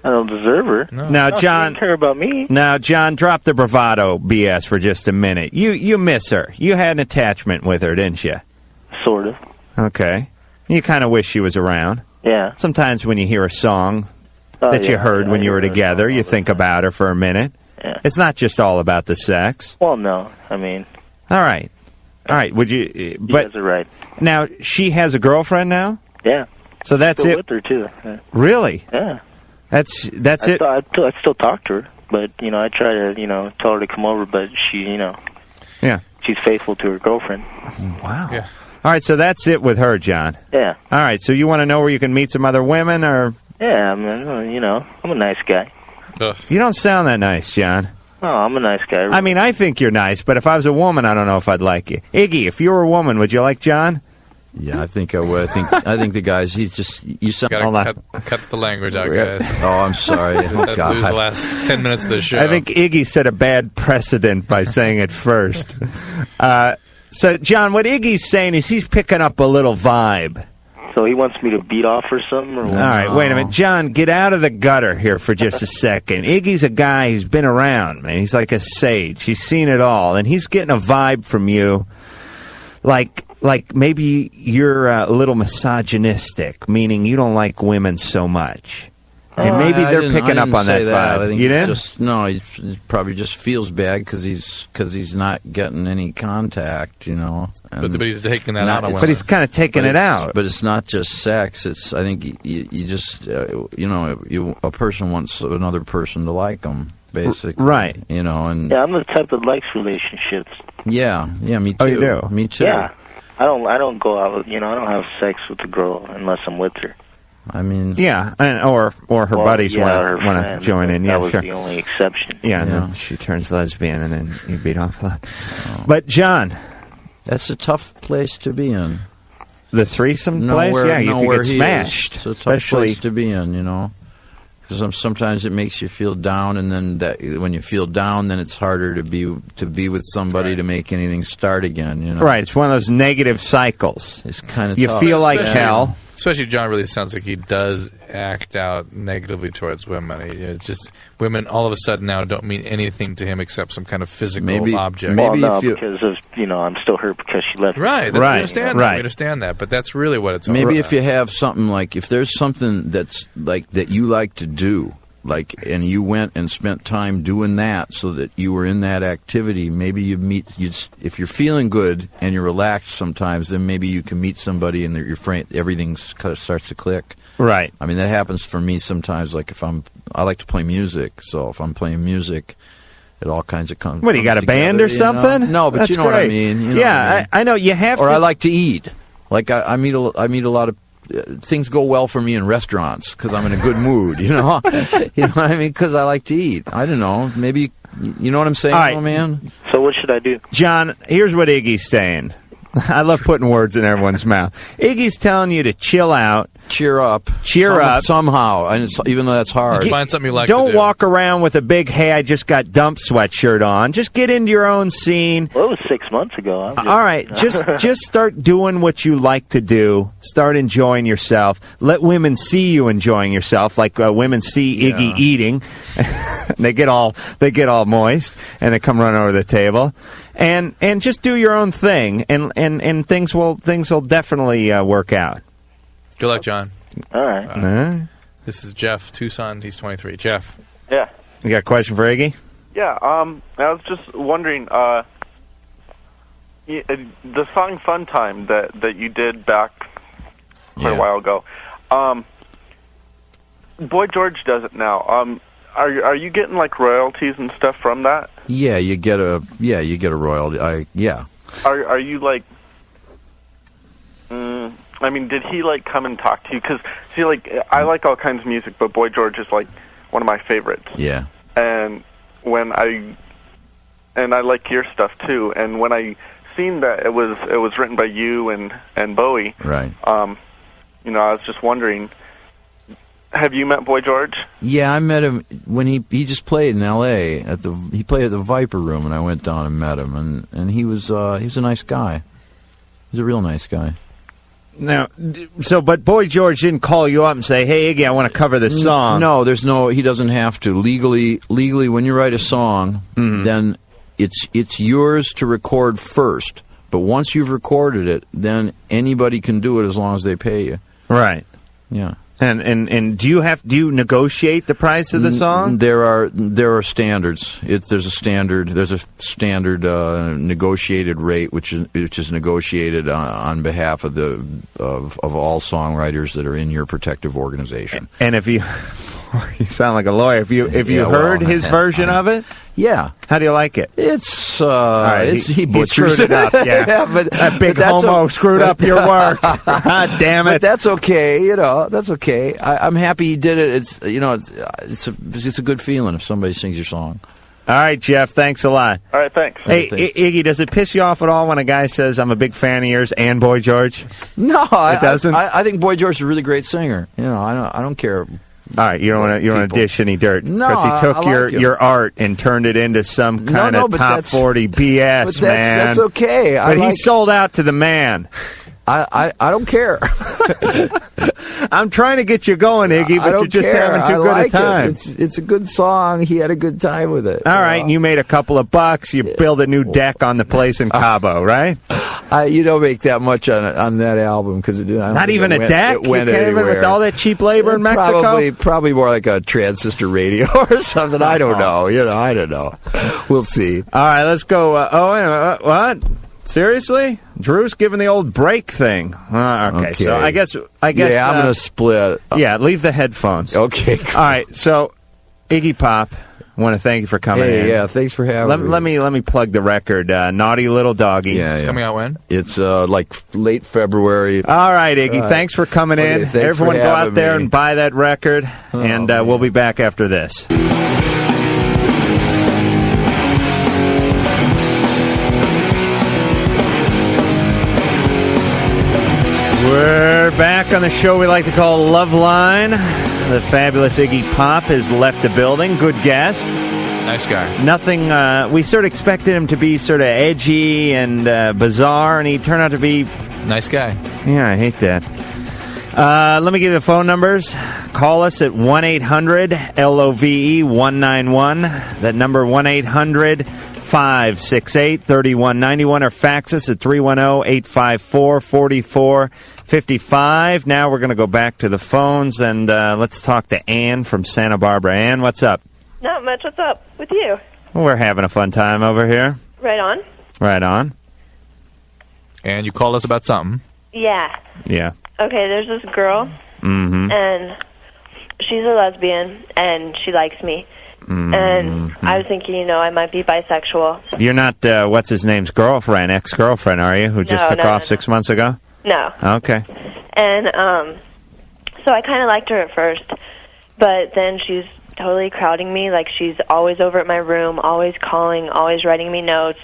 I don't deserve her. No. Now, She John, didn't care about me. Now, John, drop the bravado BS for just a minute. You miss her. You had an attachment with her, didn't you? Sort of. Okay. You kind of wish she was around. Yeah. Sometimes when you hear a song that you heard when you were together, you think about her for a minute. Yeah. It's not just all about the sex. Well, no. I mean... All right. Would you... But you guys are right. Now, she has a girlfriend now? Yeah. So that's still it? with her, too. Yeah. Really? Yeah. That's it? I still talk to her, but, I try to, tell her to come over, but she, Yeah. she's faithful to her girlfriend. Wow. Yeah. All right, so that's it with her, John. Yeah. All right, so you want to know where you can meet some other women, or... Yeah, I mean, I'm a nice guy. Ugh. You don't sound that nice, John. Oh, I'm a nice guy. I mean, I think you're nice, but if I was a woman, I don't know if I'd like you. Iggy, if you were a woman, would you like John? Yeah, I think I would. I think the guys. He's just you sound. Cut the language out, guys. Oh, I'm sorry. Lose the last 10 minutes of the show. I think Iggy set a bad precedent by saying it first. So, John, what Iggy's saying is he's picking up a little vibe. So he wants me to beat off or something? Or what? All right, wait a minute. John, get out of the gutter here for just a second. Iggy's a guy who's been around, man. He's like a sage. He's seen it all, and he's getting a vibe from you like maybe you're a little misogynistic, meaning you don't like women so much. And maybe they're picking up on that vibe. I think you didn't? He probably just feels bad because he's not getting any contact, But he's taking that out on women. But he's kind of taking it out. But it's not just sex. It's I think you just a person wants another person to like them, basically. Right. And yeah, I'm the type that likes relationships. Yeah, me too. Oh, you do? Me too. Yeah. I don't go out, I don't have sex with a girl unless I'm with her. I mean, yeah, or her buddies want to join in. Yeah, that was sure. the only exception. Yeah, and then she turns lesbian, and then you beat off that. But John, that's a tough place to be in. The threesome place, yeah, you can get smashed. It's a tough place to be in, because sometimes it makes you feel down, and then when you feel down, then it's harder to be with somebody to make anything start again. Right, it's one of those negative cycles. It's kind of you tough. feel like hell. Especially John really sounds like he does act out negatively towards women. It's just women all of a sudden now don't mean anything to him except some kind of physical object. Because of I'm still hurt because she left me. Right, we understand that. We understand that, but that's really what it's all about. Maybe if you have something if there's something that's that you like to do, and you went and spent time doing that so that you were in that activity, maybe if you're feeling good and you're relaxed sometimes, then maybe you can meet somebody and everything starts to click. Right. I mean, that happens for me sometimes. Like I like to play music, so if I'm playing music, it all kinds of comes. What, you got a band or something? No, but That's you know what I great. mean. You know Yeah, what I mean. I know you have. Or to... I like to eat. Like I meet a lot of things go well for me in restaurants because I'm in a good mood. You know, you know what I mean? Because I like to eat. I don't know. Maybe you know what I'm saying, All right. man. So what should I do? John, here's what Iggy's saying. I love putting words in everyone's mouth. Iggy's telling you to chill out. Cheer up. Up. Somehow, and even though that's hard. Find something you like to Don't do. walk around with a big, hey, I just got dumped sweatshirt on. Just get into your own scene. Well, it was 6 months ago. All right, just start doing what you like to do. Start enjoying yourself. Let women see you enjoying yourself, like women see Iggy eating. They get all moist, and they come run over the table. And just do your own thing, and things will definitely work out. Good luck, John. All right. This is Jeff, Tucson. He's 23. Jeff. Yeah. You got a question for Iggy? Yeah, I was just wondering, the song Fun Time that you did back quite a while ago, Boy George does it now. Are you getting like royalties and stuff from that? Yeah, you get a royalty. Are you like? I mean, did he like come and talk to you? Because see, like I like all kinds of music, but Boy George is like one of my favorites. Yeah. And I like your stuff too. And when I seen that it was written by you and Bowie, right? I was just wondering. Have you met Boy George? Yeah, I met him when he just played in L.A. He played at the Viper Room, and I went down and met him, and he was a nice guy. He's a real nice guy. Now, but Boy George didn't call you up and say, "Hey, Iggy, I want to cover this song." No, he doesn't have to. Legally, when you write a song, then it's yours to record first. But once you've recorded it, then anybody can do it as long as they pay you. Right. Yeah. And do you negotiate the price of the song? There are standards. There's a standard negotiated rate which is negotiated on behalf of all songwriters that are in your protective organization. And if you sound like a lawyer, if you heard his version of it, yeah. How do you like it? It's right, he butchers screwed it up. Yeah, but that big homo screwed up your work. God damn it! But that's okay. That's okay. I'm happy he did it. It's a good feeling if somebody sings your song. All right, Jeff. Thanks a lot. All right, thanks. Hey, Iggy, does it piss you off at all when a guy says, "I'm a big fan of yours" and Boy George? No, it doesn't. I think Boy George is a really great singer. I don't care. All right, you don't want to dish any dirt no, because he took like your art and turned it into some kind of top 40 BS, but man. That's okay. But he sold out to the man. I don't care. I'm trying to get you going, Iggy, but you're just having too good a time. It's a good song. He had a good time with it. All right, and you made a couple of bucks. You build a new deck on the place in Cabo, right? You don't make that much on that album because not even a deck. It went you can't anywhere. Even with all that cheap labor in Mexico. Probably more like a transistor radio or something. I don't know. I don't know. We'll see. All right, let's go. What? Seriously? Drew's giving the old break thing. Okay, so I guess. Yeah, I'm going to split. Yeah, leave the headphones. Okay. All right, so Iggy Pop, I want to thank you for coming in. Yeah, thanks for having me. Let me plug the record. Naughty Little Doggy. Yeah, it's coming out when? It's like late February. All right, Iggy, thanks for coming in. Everyone go out there and buy that record, and we'll be back after this. We're back on the show we like to call Loveline. The fabulous Iggy Pop has left the building. Good guest. Nice guy. Nothing, we sort of expected him to be sort of edgy and bizarre, and he turned out to be... Nice guy. Yeah, I hate that. Let me give you the phone numbers. Call us at 1-800-LOVE-191. That number, 1-800-568-3191, or fax us at 310-854-4455. Now we're going to go back to the phones, and let's talk to Ann from Santa Barbara. Ann, what's up? Not much. What's up with you? Well, we're having a fun time over here. Right on. Right on. And you called us about something. Yeah. Yeah. Okay, there's this girl and she's a lesbian, and she likes me. And I was thinking, I might be bisexual. You're not, what's his name's girlfriend, ex-girlfriend, are you, who just took off 6 months ago? No. Okay. And so I kind of liked her at first, but then she's totally crowding me. Like, she's always over at my room, always calling, always writing me notes,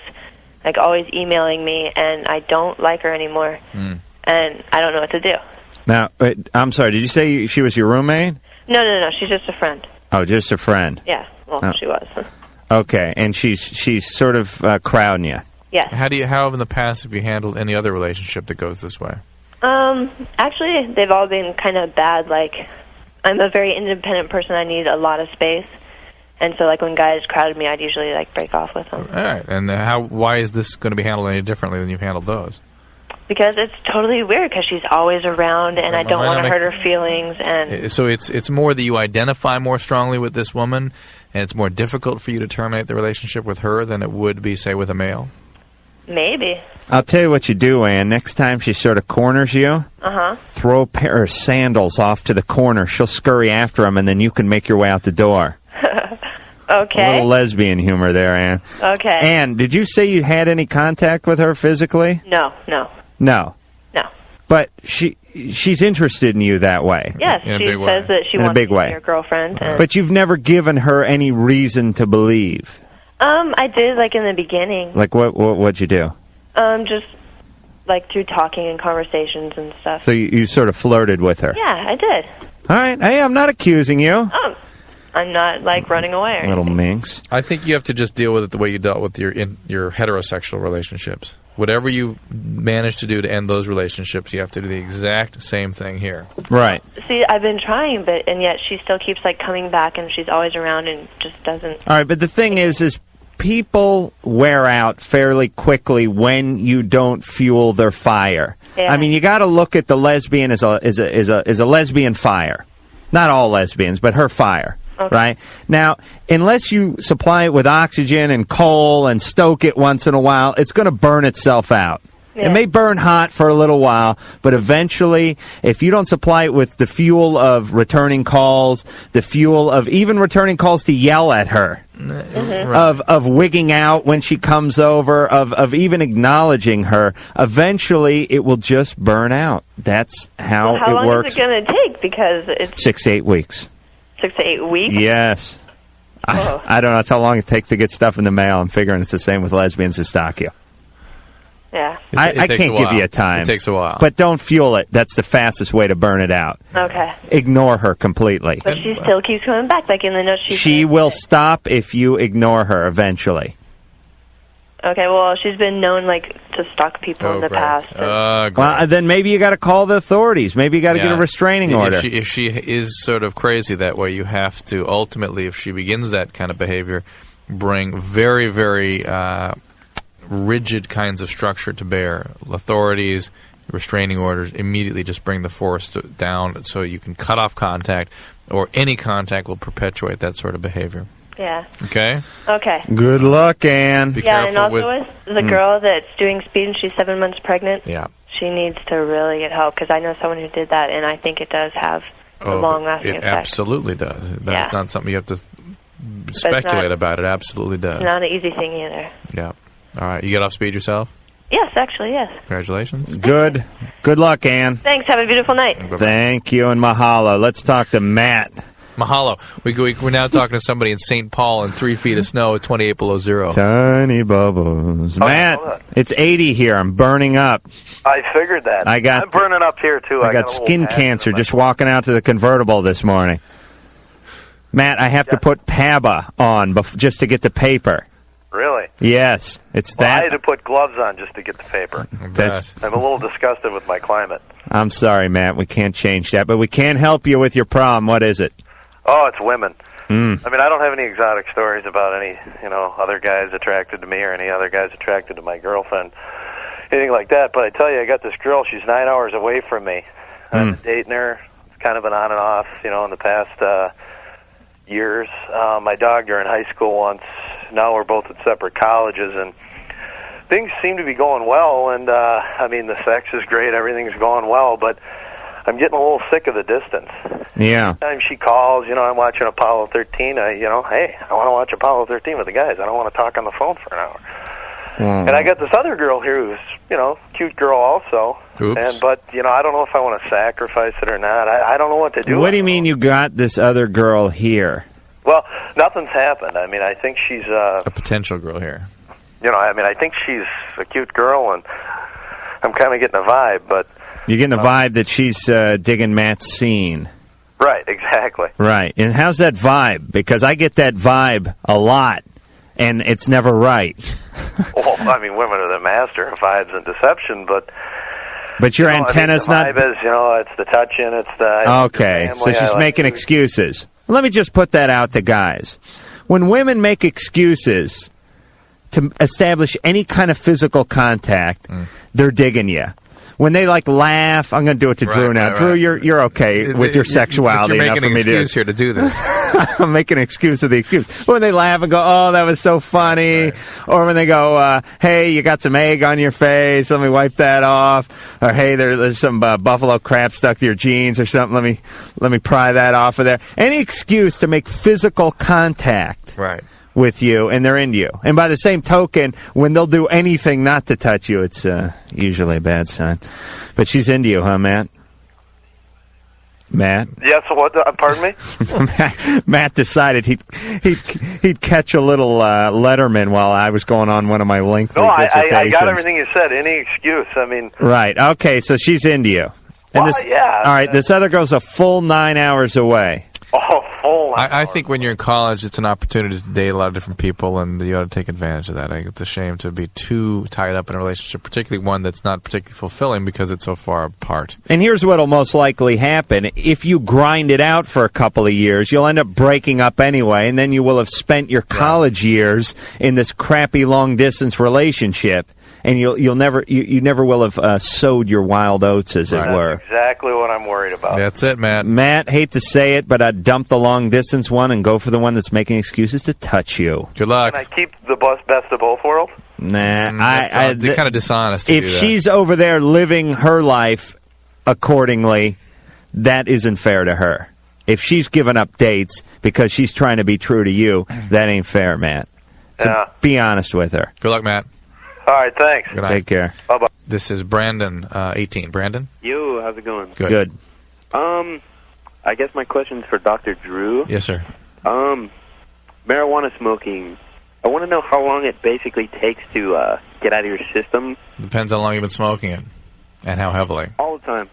like always emailing me, and I don't like her anymore. And I don't know what to do. Now, I'm sorry, did you say she was your roommate? No, she's just a friend. Oh, just a friend. Yeah, she was. Okay, and she's sort of crowding you. Yes. How in the past have you handled any other relationship that goes this way? Actually, they've all been kind of bad. Like, I'm a very independent person. I need a lot of space. And so, like, when guys crowded me, I'd usually, like, break off with them. All right. And why is this going to be handled any differently than you've handled those? Because it's totally weird, because she's always around, and I don't want to hurt her feelings. And so it's more that you identify more strongly with this woman, and it's more difficult for you to terminate the relationship with her than it would be, say, with a male? Maybe. I'll tell you what you do, Ann. Next time she sort of corners you, throw a pair of sandals off to the corner. She'll scurry after them, and then you can make your way out the door. Okay. A little lesbian humor there, Ann. Okay. Ann, did you say you had any contact with her physically? No. No. No. But she's interested in you that way. Yes, she says that she in wants a big to be way. your girlfriend. And But you've never given her any reason to believe. I did, like, in the beginning. Like what'd you do? Just, like, through talking and conversations and stuff. So you sort of flirted with her. Yeah, I did. All right. Hey, I'm not accusing you. I'm not, like, running away or Little minx. I think you have to just deal with it the way you dealt with your heterosexual relationships. Whatever you manage to do to end those relationships, you have to do the exact same thing here. Right. See, I've been trying, and yet she still keeps, like, coming back, and she's always around and just doesn't. All right, but the thing is people wear out fairly quickly when you don't fuel their fire. Yeah. I mean, you got to look at the lesbian as a lesbian fire. Not all lesbians, but her fire. Okay. Right? Now, unless you supply it with oxygen and coal and stoke it once in a while, it's going to burn itself out. Yeah. It may burn hot for a little while, but eventually, if you don't supply it with the fuel of returning calls, the fuel of even returning calls to yell at her, of wigging out when she comes over, of even acknowledging her, eventually it will just burn out. That's how it works. How long is it going to take? Because it's 6 to 8 weeks. 6 to 8 weeks? Yes. I don't know. That's how long it takes to get stuff in the mail. I'm figuring it's the same with lesbians who stalk you. Yeah. I can't give you a time. It takes a while. But don't fuel it. That's the fastest way to burn it out. Okay. Ignore her completely. But she still keeps coming back, like in the notes she will stop if you ignore her eventually. Okay, well, she's been known, like, to stalk people in the past. Well, then maybe you got to call the authorities. Maybe you got to get a restraining order. If she is sort of crazy that way, you have to ultimately, if she begins that kind of behavior, bring very, very rigid kinds of structure to bear. Authorities, restraining orders, immediately just bring the force down so you can cut off contact, or any contact will perpetuate that sort of behavior. Yeah. Okay? Okay. Good luck, Ann. Be careful and also with the girl that's doing speed and she's 7 months pregnant. Yeah. She needs to really get help, because I know someone who did that, and I think it does have a long-lasting effect. It absolutely does. That's not something you have to speculate about. It absolutely does. Not an easy thing either. Yeah. All right. You get off speed yourself? Yes, actually, yes. Congratulations. Good luck, Ann. Thanks. Have a beautiful night. Bye-bye. Thank you, and mahalo. Let's talk to Matt. Mahalo. We're now talking to somebody in St. Paul in 3 feet of snow at 28 below zero. Tiny bubbles. Matt, it's 80 here. I'm burning up. I figured that. I'm burning up here, too. I got skin cancer just walking out to the convertible this morning. Matt, I have to put PABA on just to get the paper. Really? Yes. It's I that. had to put gloves on just to get the paper. I'm a little disgusted with my climate. I'm sorry, Matt. We can't change that, but we can help you with your problem. What is it? Oh, it's women. I mean, I don't have any exotic stories about any, other guys attracted to me or any other guys attracted to my girlfriend, anything like that. But I tell you, I got this girl. She's 9 hours away from me. I've been dating her. It's kind of been on and off, in the past years. My dogged her in high school once. Now we're both at separate colleges, and things seem to be going well. And I mean, the sex is great. Everything's going well, but I'm getting a little sick of the distance. Yeah. Anytime she calls, I'm watching Apollo 13. Hey, I want to watch Apollo 13 with the guys. I don't want to talk on the phone for an hour. And I got this other girl here who's, cute girl also. Oops. But I don't know if I want to sacrifice it or not. I don't know what to do. What do you mean you got this other girl here? Well, nothing's happened. I mean, I think she's a potential girl here. I think she's a cute girl, and I'm kind of getting a vibe, but... You're getting the vibe that she's digging Matt's scene. Right, exactly. Right. And how's that vibe? Because I get that vibe a lot, and it's never right. Well, I mean, women are the master of vibes and deception, but... But your antenna's the not... vibe is, it's the touching, it's the... Okay, so she's making excuses. Let me just put that out to guys. When women make excuses to establish any kind of physical contact, they're digging you. When they laugh, I'm going to do it to Drew now. Drew, you're okay with your sexuality enough for me to. You're making an excuse here to do this. I'm making an excuse of the excuse. When they laugh and go, "Oh, that was so funny," or when they go, "Hey, you got some egg on your face. Let me wipe that off," or "Hey, there's some buffalo crap stuck to your jeans or something. Let me pry that off of there." Any excuse to make physical contact. Right. With you, and they're into you. And by the same token, when they'll do anything not to touch you, it's usually a bad sign. But she's into you, huh, Matt? Matt? Yes, what? Pardon me? Matt decided he'd catch a little Letterman while I was going on one of my lengthy dissertations. I got everything you said. Any excuse. I mean... Right. Okay, so she's into you. And yeah. All right, this other girl's a full 9 hours away. Oh, full. I think when you're in college, it's an opportunity to date a lot of different people, and you ought to take advantage of that. I think it's a shame to be too tied up in a relationship, particularly one that's not particularly fulfilling because it's so far apart. And here's what will most likely happen. If you grind it out for a couple of years, you'll end up breaking up anyway, and then you will have spent your college years in this crappy long-distance relationship. And you never will have sowed your wild oats, as it were. That's exactly what I'm worried about. That's it, Matt. Matt, hate to say it, but I'd dump the long-distance one and go for the one that's making excuses to touch you. Good luck. Can I keep the best of both worlds? Nah. They're kind of dishonest to if do that. she's over there living her life accordingly, that isn't fair to her. If she's giving up dates because she's trying to be true to you, that ain't fair, Matt. So be honest with her. Good luck, Matt. All right, thanks. Good night. Take care. Bye-bye. This is Brandon, 18. Brandon? Yo, how's it going? Good. I guess my question's for Dr. Drew. Yes, sir. Marijuana smoking. I want to know how long it basically takes to get out of your system. Depends how long you've been smoking it and how heavily. All the time.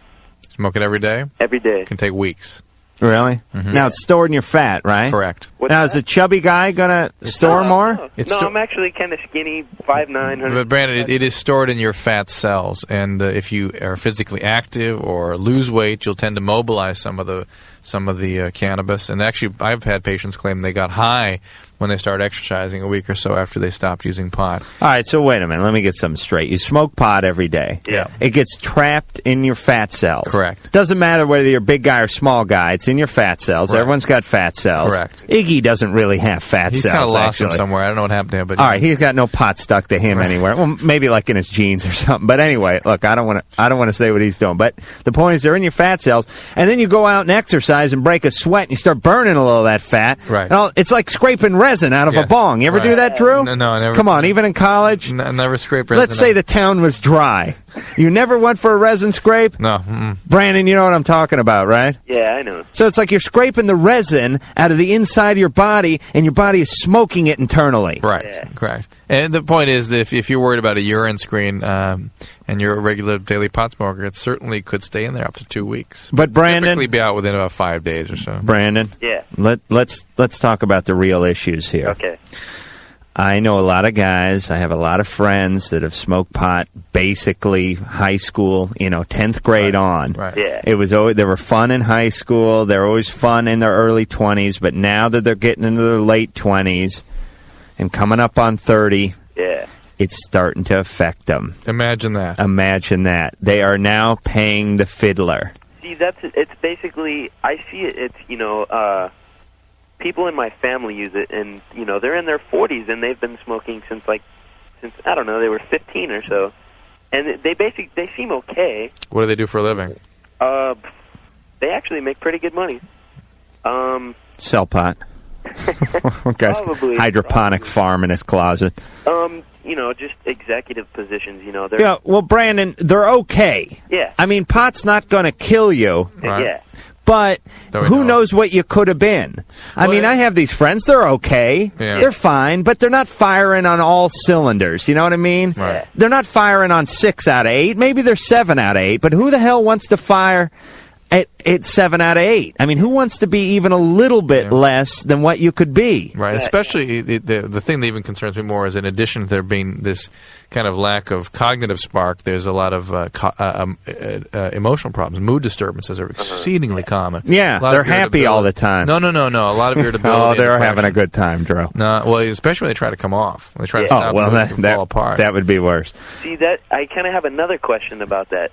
Smoke it every day? Every day. It can take weeks. Really? Mm-hmm. Now, it's stored in your fat, right? Correct. Now, is a chubby guy going to store more? No, I'm actually kind of skinny, 5'9". But Brandon, it is stored in your fat cells, and if you are physically active or lose weight, you'll tend to mobilize some of the cannabis. And actually, I've had patients claim they got high when they start exercising a week or so after they stopped using pot. All right, so wait a minute. Let me get something straight. You smoke pot every day. Yeah. It gets trapped in your fat cells. Correct. Doesn't matter whether you're a big guy or small guy. It's in your fat cells. Correct. Everyone's got fat cells. Correct. Iggy doesn't really have fat He's cells, kind of lost actually. them somewhere. I don't know what happened to him. But all right, he's got no pot stuck to him anywhere. Well, maybe like in his jeans or something. But anyway, look, I don't want to say what he's doing. But the point is, they're in your fat cells, and then you go out and exercise and break a sweat, and you start burning a little of that fat. Right. And it's like scraping resin out of a bong. You ever do that, Drew? No, I never. Come on, even in college? Never scrape resin. Let's say the town was dry. You never went for a resin scrape? No. Mm-mm. Brandon, you know what I'm talking about, right? Yeah, I know. So it's like you're scraping the resin out of the inside of your body, and your body is smoking it internally. Right, correct. And the point is that if you're worried about a urine screen and you're a regular daily pot smoker, it certainly could stay in there up to 2 weeks. But Brandon, typically be out within about 5 days or so. Brandon, yeah. Let's talk about the real issues here. Okay. I know a lot of guys. I have a lot of friends that have smoked pot basically high school, 10th grade on. Right. Yeah. It was always, they were fun in high school. They're always fun in their early 20s, but now that they're getting into their late 20s and coming up on 30, it's starting to affect them. Imagine that. Imagine that. They are now paying the fiddler. See, it's basically, I see it, it's, people in my family use it, and, they're in their 40s, and they've been smoking since, I don't know, they were 15 or so. And they seem okay. What do they do for a living? they actually make pretty good money. Sell pot. Guy's Probably. hydroponic farm in his closet. Just executive positions. They're Yeah, well, Brandon, they're okay. Yeah. I mean, pot's not going to kill you. Yeah. But who knows what you could have been? I mean, I have these friends. They're okay. Yeah. They're fine, but they're not firing on all cylinders. You know what I mean? Right. They're not firing on 6 out of 8. Maybe they're 7 out of 8. But who the hell wants to fire at 7 out of 8? I mean, who wants to be even a little bit less than what you could be? Right. Especially the thing that even concerns me more is, in addition to there being this kind of lack of cognitive spark, there's a lot of emotional problems. Mood disturbances are exceedingly common. Yeah, they're happy all the time. No. A lot of irritability. They're having a good time, Drew. No, well, especially when they try to come off. When they try to stop. Well, and fall apart. That would be worse. See, that I kind of have another question about that.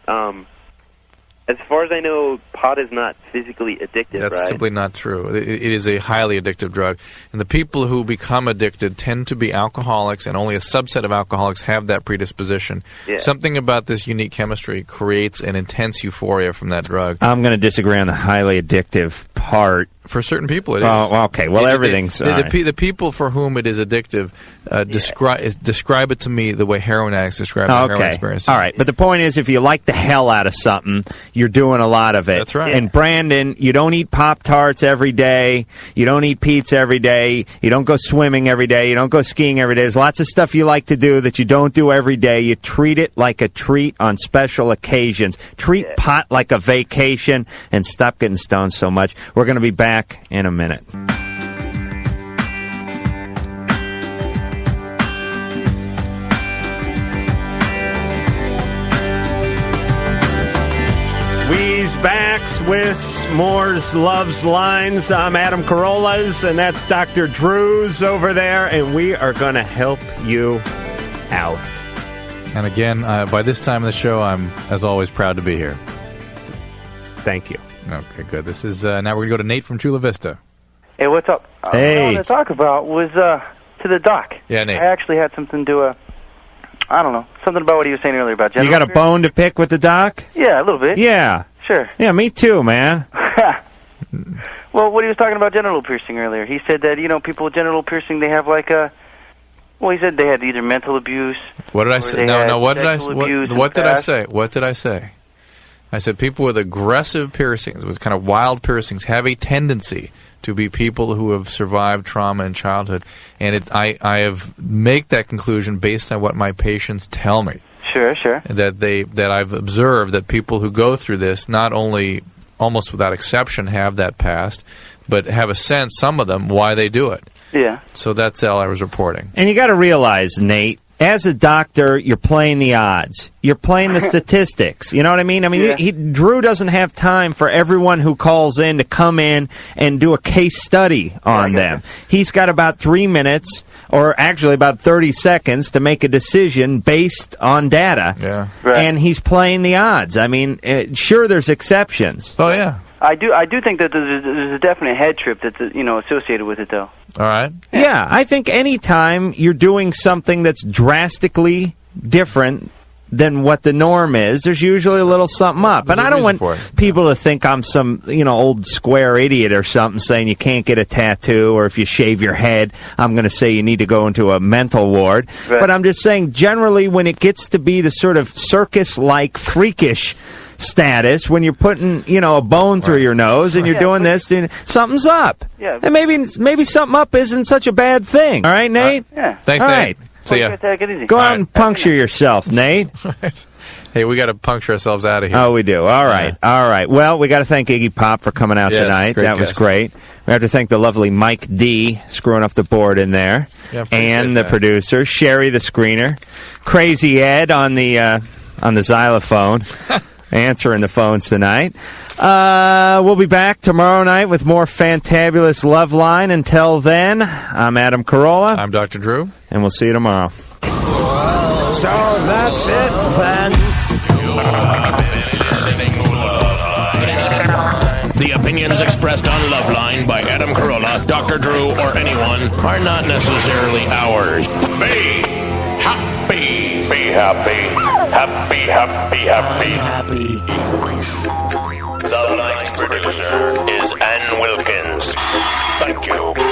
As far as I know, pot is not physically addictive, That's right? simply not true. It is a highly addictive drug. And the people who become addicted tend to be alcoholics, and only a subset of alcoholics have that predisposition. Yeah. Something about this unique chemistry creates an intense euphoria from that drug. I'm going to disagree on the highly addictive part. For certain people, it is. Oh, okay. Well, everything's... The people for whom it is addictive describe it to me the way heroin addicts describe their heroin experience. All right. But the point is, if you like the hell out of something, you're doing a lot of it. That's right. And Brandon, you don't eat Pop-Tarts every day. You don't eat pizza every day. You don't go swimming every day. You don't go skiing every day. There's lots of stuff you like to do that you don't do every day. You treat it like a treat on special occasions. Treat pot like a vacation, and stop getting stoned so much. We're going to be back in a minute. We's backs with S'more's Love's Lines. I'm Adam Carolla's, and that's Dr. Drew's over there, and we are going to help you out. And again, by this time of the show, I'm, as always, proud to be here. Thank you. Okay, good. This is now we're going to go to Nate from Chula Vista. Hey, what's up? Hey. What I wanted to talk about was to the doc. Yeah, Nate. I actually had something to, I don't know, something about what he was saying earlier about gender. You got a bone to pick with the doc? Yeah, a little bit. Yeah. Sure. Yeah, me too, man. Well, what he was talking about genital piercing earlier, he said that, people with genital piercing, they have like a... Well, he said they had either mental abuse... What did I say? No, what did I say? What did I say? What did I say? I said people with aggressive piercings, with kind of wild piercings, have a tendency to be people who have survived trauma in childhood. And I have make that conclusion based on what my patients tell me. Sure. That I've observed that people who go through this, not only almost without exception have that past, but have a sense, some of them, why they do it. Yeah. So that's all I was reporting. And you got to realize, Nate, as a doctor, you're playing the odds. You're playing the statistics. You know what I mean? I mean, Drew doesn't have time for everyone who calls in to come in and do a case study on them. He's got about 3 minutes, or actually about 30 seconds, to make a decision based on data. Yeah. Right. And he's playing the odds. I mean, sure, there's exceptions. Oh, yeah. I do think that there's a definite head trip that's associated with it, though. All right. Yeah, I think any time you're doing something that's drastically different than what the norm is, there's usually a little something up. And I don't want people to think I'm some, old square idiot or something saying you can't get a tattoo, or if you shave your head, I'm going to say you need to go into a mental ward. Right. But I'm just saying, generally, when it gets to be the sort of circus-like, freakish status, when you're putting, a bone through your nose and you're doing this, something's up. Yeah. And maybe something up isn't such a bad thing. All right, Nate? Yeah. Thanks, All Nate. right. See ya. Take it easy. Go out and puncture yourself, Nate. Hey, we got to puncture ourselves out of here. Oh, we do. All right. All right. Well, we got to thank Iggy Pop for coming out tonight. That was great. We have to thank the lovely Mike D. screwing up the board in there. Yeah, and the producer, Sherry the screener, Crazy Ed on the xylophone, answering the phones tonight. We'll be back tomorrow night with more fantabulous Loveline. Until then, I'm Adam Carolla. I'm Dr. Drew. And we'll see you tomorrow. So that's it then. The opinions expressed on Loveline by Adam Carolla, Dr. Drew, or anyone are not necessarily ours. Be happy. Be happy. Happy, happy, happy. Loveline Express. producer is Ann Wilkins. Thank you.